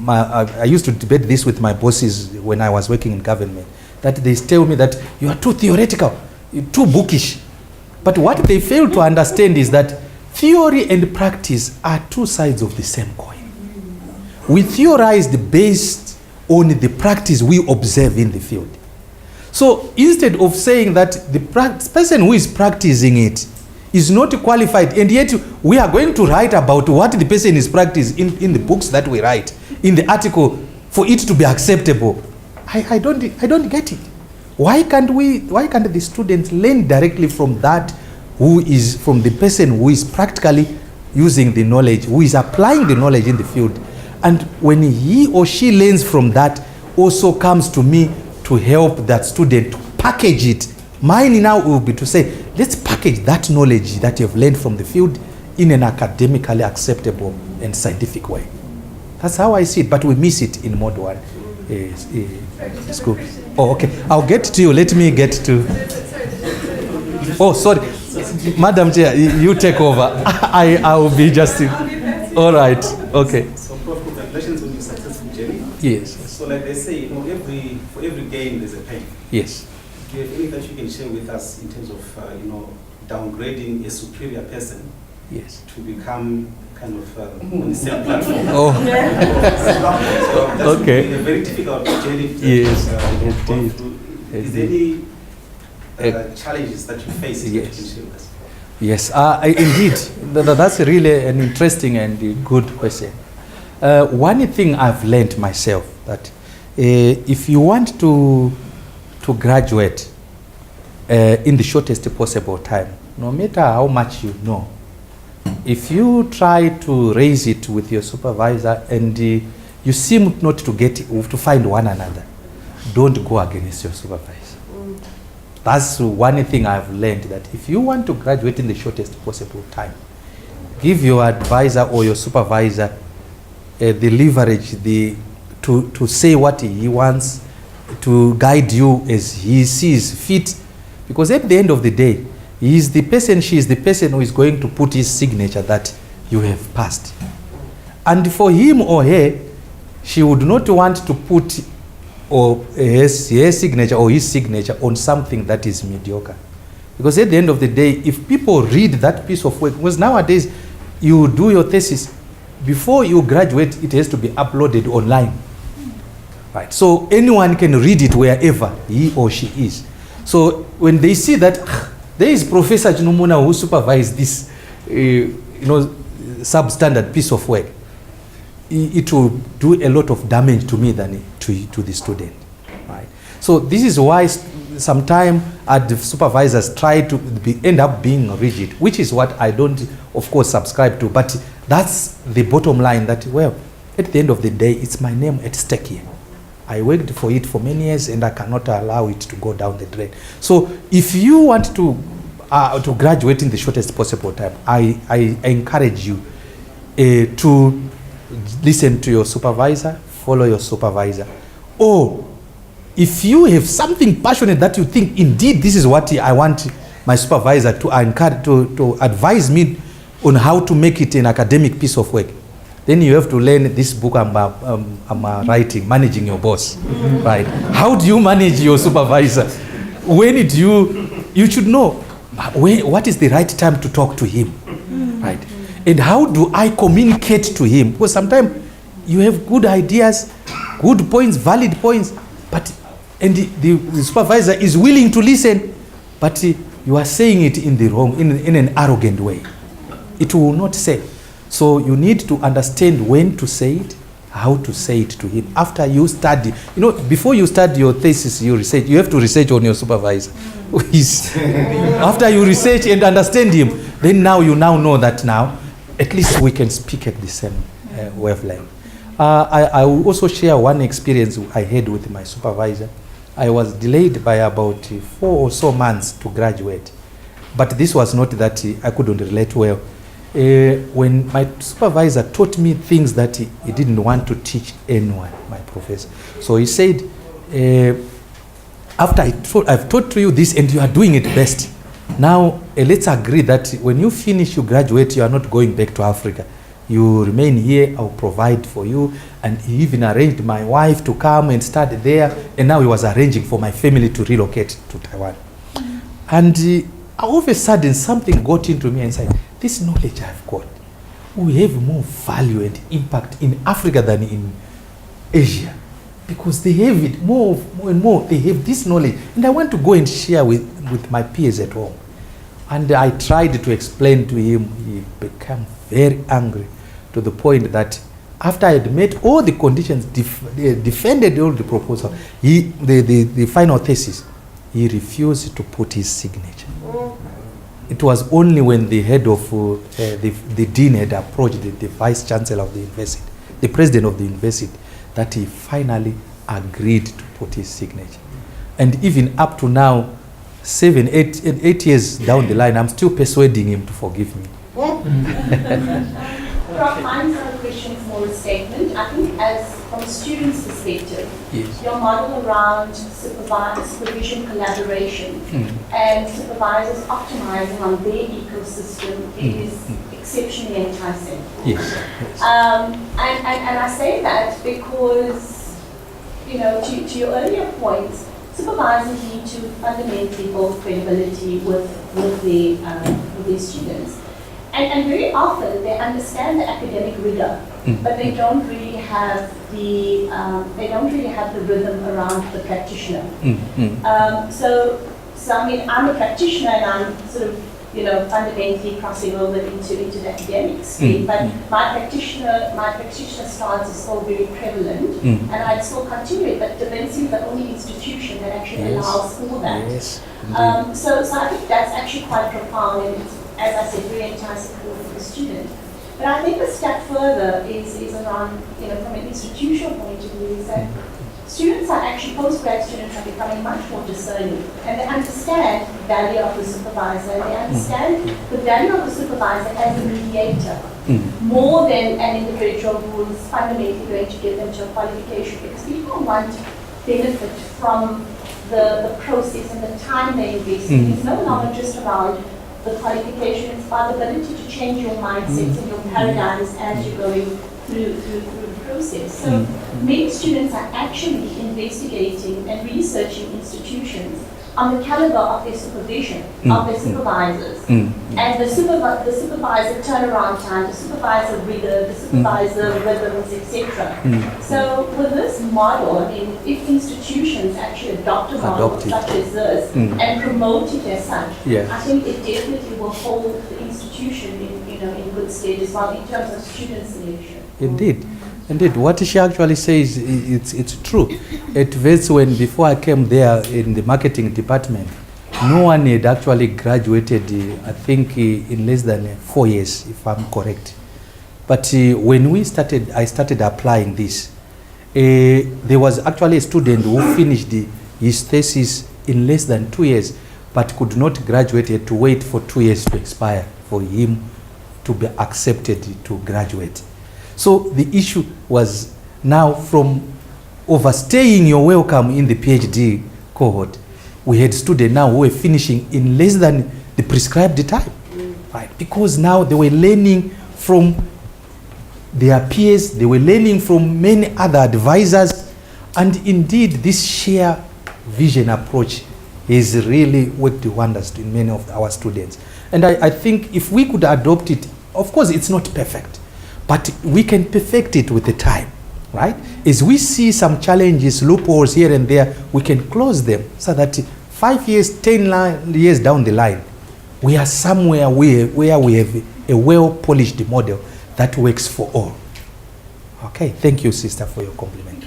I used to debate this with my bosses when I was working in government, that they tell me that you are too theoretical, you're too bookish. But what they fail to understand is that theory and practice are two sides of the same coin. We theorized based on the practice we observe in the field. So instead of saying that the person who is practicing it is not qualified, and yet we are going to write about what the person is practicing in the books that we write, in the article, for it to be acceptable, I don't get it. Why can't the students learn directly from that, from the person who is practically using the knowledge, who is applying the knowledge in the field? And when he or she learns from that, also comes to me to help that student to package it. Mine now will be to say, let's package that knowledge that you've learned from the field in an academically acceptable and scientific way. That's how I see it, but we miss it in Mode 1 school. Oh, okay. I'll get to you. Let me get to... Oh, sorry. Madam Chair, you take over. I will be just... All right. Okay.
Congratulations on your successful journey.
Yes.
So like they say, for every gain there's a pain.
Yes.
Do you have anything that you can share with us in terms of, downgrading a superior person?
Yes.
To become kind of on the same platform?
Oh.
So
okay.
Been a very difficult journey.
Yes.
Is there any challenges that you face that you can share with us?
Yes. Indeed. That's really an interesting and good question. One thing I've learned myself, that if you want to graduate in the shortest possible time, no matter how much you know, if you try to raise it with your supervisor and you seem not to find one another, don't go against your supervisor. That's one thing I've learned, that if you want to graduate in the shortest possible time, give your advisor or your supervisor the leverage to say what he wants, to guide you as he sees fit. Because at the end of the day, she is the person who is going to put his signature that you have passed. And for him or her, she would not want to put her signature or his signature on something that is mediocre. Because at the end of the day, if people read that piece of work, because nowadays you do your thesis, before you graduate, it has to be uploaded online. Right. So anyone can read it wherever he or she is. So when they see that there is Professor CHINOMONA who supervised this, substandard piece of work, it will do a lot of damage to me than to the student. Right. So this is why sometimes the supervisors try to end up being rigid, which is what I don't, of course, subscribe to. But that's the bottom line, that, well, at the end of the day, it's my name at stake here. I worked for it for many years, and I cannot allow it to go down the drain. So if you want to graduate in the shortest possible time, I encourage you to listen to your supervisor, follow your supervisor. Or if you have something passionate that you think, indeed, this is what I want my supervisor to advise me on how to make it an academic piece of work, then you have to learn this book I'm writing, Managing Your Boss. Right? How do you manage your supervisor? when did you should know what is the right time to talk to him, right? And how do I communicate to him? Because sometimes you have good ideas, good points, valid points, and the supervisor is willing to listen, but you are saying it in the wrong, in an arrogant way. It will not say. So you need to understand when to say it, how to say it to him. After you study, before you start your thesis, you have to research on your supervisor. After you research and understand him, then you know that now, at least we can speak at the same wavelength. I will also share one experience I had with my supervisor. I was delayed by about 4 or so months to graduate. But this was not that I couldn't relate well. When my supervisor taught me things that he didn't want to teach anyone, my professor. So he said, after I've taught to you this and you are doing it best, now let's agree that when you finish, you graduate, you are not going back to Africa. You remain here, I'll provide for you. And he even arranged my wife to come and study there. And now he was arranging for my family to relocate to Taiwan. And all of a sudden, something got into me and said, this knowledge I've got will have more value and impact in Africa than in Asia. Because they have it more and more. They have this knowledge. And I want to go and share with my peers at home. And I tried to explain to him. He became very angry to the point that after I had met all the conditions, defended all the proposal, the final thesis, he refused to put his signature. It was only when the head of the dean had approached the vice chancellor of the university, the president of the university, that he finally agreed to put his signature. And even up to now, 8 years down the line, I'm still persuading him to forgive me.
Prof, mine's not a question, it's more a statement. I think from a student's perspective, yes, your model around supervision collaboration and supervisors optimizing on their ecosystem is exceptionally enticing.
Yes.
And I say that because, to your earlier points, supervisors need to fundamentally build credibility with their students. And very often they understand the academic rigor, but they don't really have the rhythm around the practitioner. So I mean, I'm a practitioner and I'm sort of fundamentally crossing over into the academic stream, but my practitioner stance is still very prevalent, and I'd still continue it. But Vinci is the only institution that actually allows for that.
Yes.
So I think that's actually quite profound, and it's, as I said, very enticing for the student. But I think a step further is around, from an institutional point of view, is that students are actually, postgrad students are becoming much more discerning, and they understand the value of the supervisor, and they understand the value of the supervisor as a mediator, more than an individual who is fundamentally going to get them to a qualification, because people want benefit from the process and the time they invest in. It's no longer just around the qualification, it's about the ability to change your mindsets and your paradigms as you're going through the process. So many students are actually investigating and researching institutions on the caliber of their supervision, of their supervisors, and the supervisor turnaround time, the supervisor rigor, the supervisor rhythms, etc. So with this model, I mean, if institutions actually adopt a model such as this and promote it as such, I think it definitely will hold the institution in good stead as well in terms of student selection.
Indeed. Indeed, what she actually says, it's true. At VETS, before I came there in the marketing department, no one had actually graduated, I think, in less than 4 years, if I'm correct. But when I started applying this, there was actually a student who finished his thesis in less than 2 years, but could not graduate, he had to wait for 2 years to expire for him to be accepted to graduate. So the issue was now, from overstaying your welcome in the PhD cohort, we had students now who were finishing in less than the prescribed time, right? Because now they were learning from their peers, they were learning from many other advisors, and indeed this share vision approach has really worked wonders in many of our students. And I think if we could adopt it, of course it's not perfect, but we can perfect it with the time, right? As we see some challenges, loopholes here and there, we can close them so that 5 years, 10 years down the line, we are somewhere where we have a well-polished model that works for all. Okay, thank you, sister, for your compliment.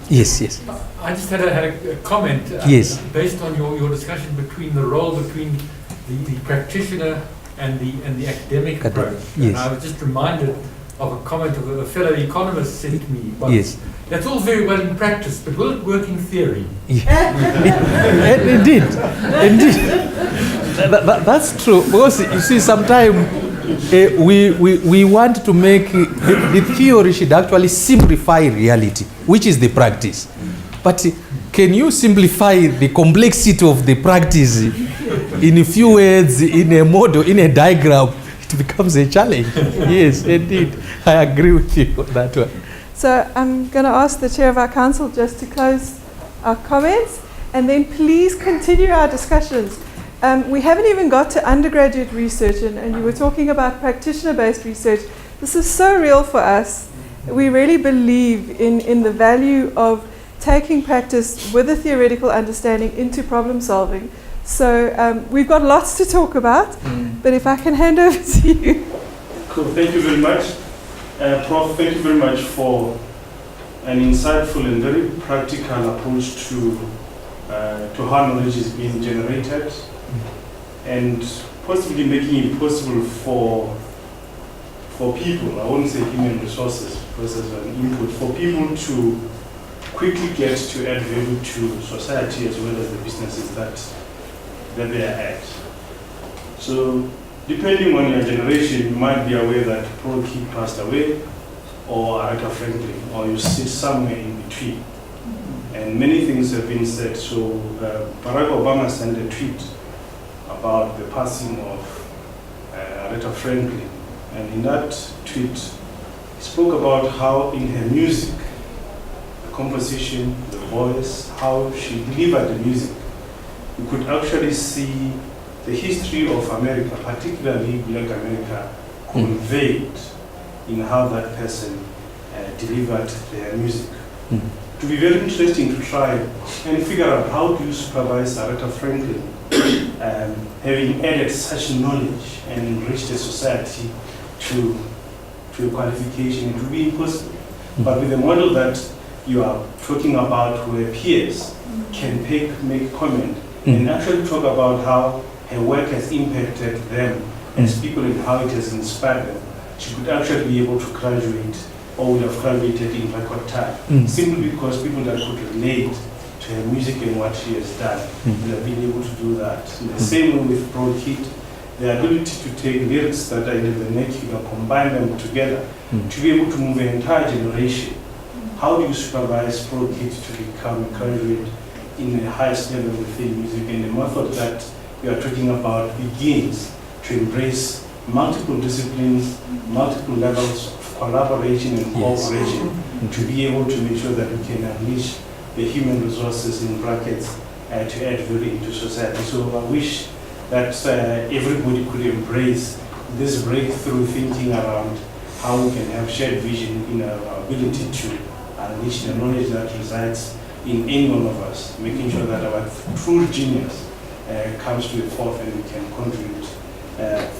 Yes, yes.
I just had a comment
yes.
Based on your discussion between the role between the practitioner and the academic approach.
Yes.
And I was just reminded of a comment of a fellow economist said to me once.
Yes.
That's all very well in practice, but will it work in theory?
Yeah. Indeed. That's true. Because you see, sometimes we want to make the theory should actually simplify reality, which is the practice. But can you simplify the complexity of the practice in a few words, in a model, in a diagram? It becomes a challenge. Yes, indeed. I agree with you on that one.
So I'm going to ask the chair of our council just to close our comments, and then please continue our discussions. We haven't even got to undergraduate research, and you were talking about practitioner-based research. This is so real for us. We really believe in the value of taking practice with a theoretical understanding into problem solving. So we've got lots to talk about, but if I can hand over to you.
Cool, thank you very much. Prof, thank you very much for an insightful and very practical approach to how knowledge is being generated, and possibly making it possible for people, I won't say human resources because as an input, for people to quickly get to add value to society as well as the businesses that they are at. So depending on your generation, you might be aware that PROF passed away, or Aretha Franklin, or you sit somewhere in between. And many things have been said. So Barack Obama sent a tweet about the passing of Aretha Franklin. And in that tweet, he spoke about how in her music, the composition, the voice, how she delivered the music, you could actually see the history of America, particularly Black America, conveyed in how that person delivered their music. It would be very interesting to try and figure out how do you supervise Aretha Franklin, having added such knowledge and enriched the society to a qualification. It would be impossible. But with a model that you are talking about where peers can make comment and actually talk about how her work has impacted them as people and how it has inspired them, she could actually be able to graduate or would have graduated in record time, simply because people that could relate to her music and what she has done would have been able to do that. In the same way with PROF, the ability to take lyrics that are in the vernacular, combine them together to be able to move an entire generation. How do you supervise PROF to become a graduate in the highest level within music? And the method that we are talking about begins to embrace multiple disciplines, multiple levels of collaboration and cooperation to be able to make sure that we can unleash the human resources in brackets to add value into society. So I wish that everybody could embrace this breakthrough thinking around how we can have shared vision in our ability to unleash the knowledge that resides in any one of us, making sure that our true genius comes to the forth and we can contribute.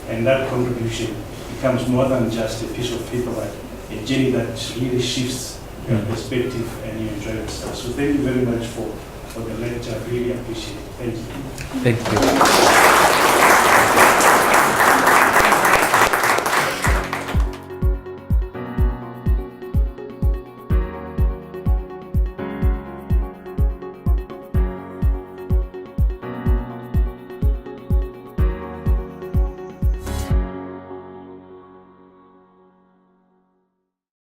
And that contribution becomes more than just a piece of paper, but a journey that really shifts your perspective and you enjoy yourself. So thank you very much for the lecture. I really appreciate it. Thank you.
Thank you.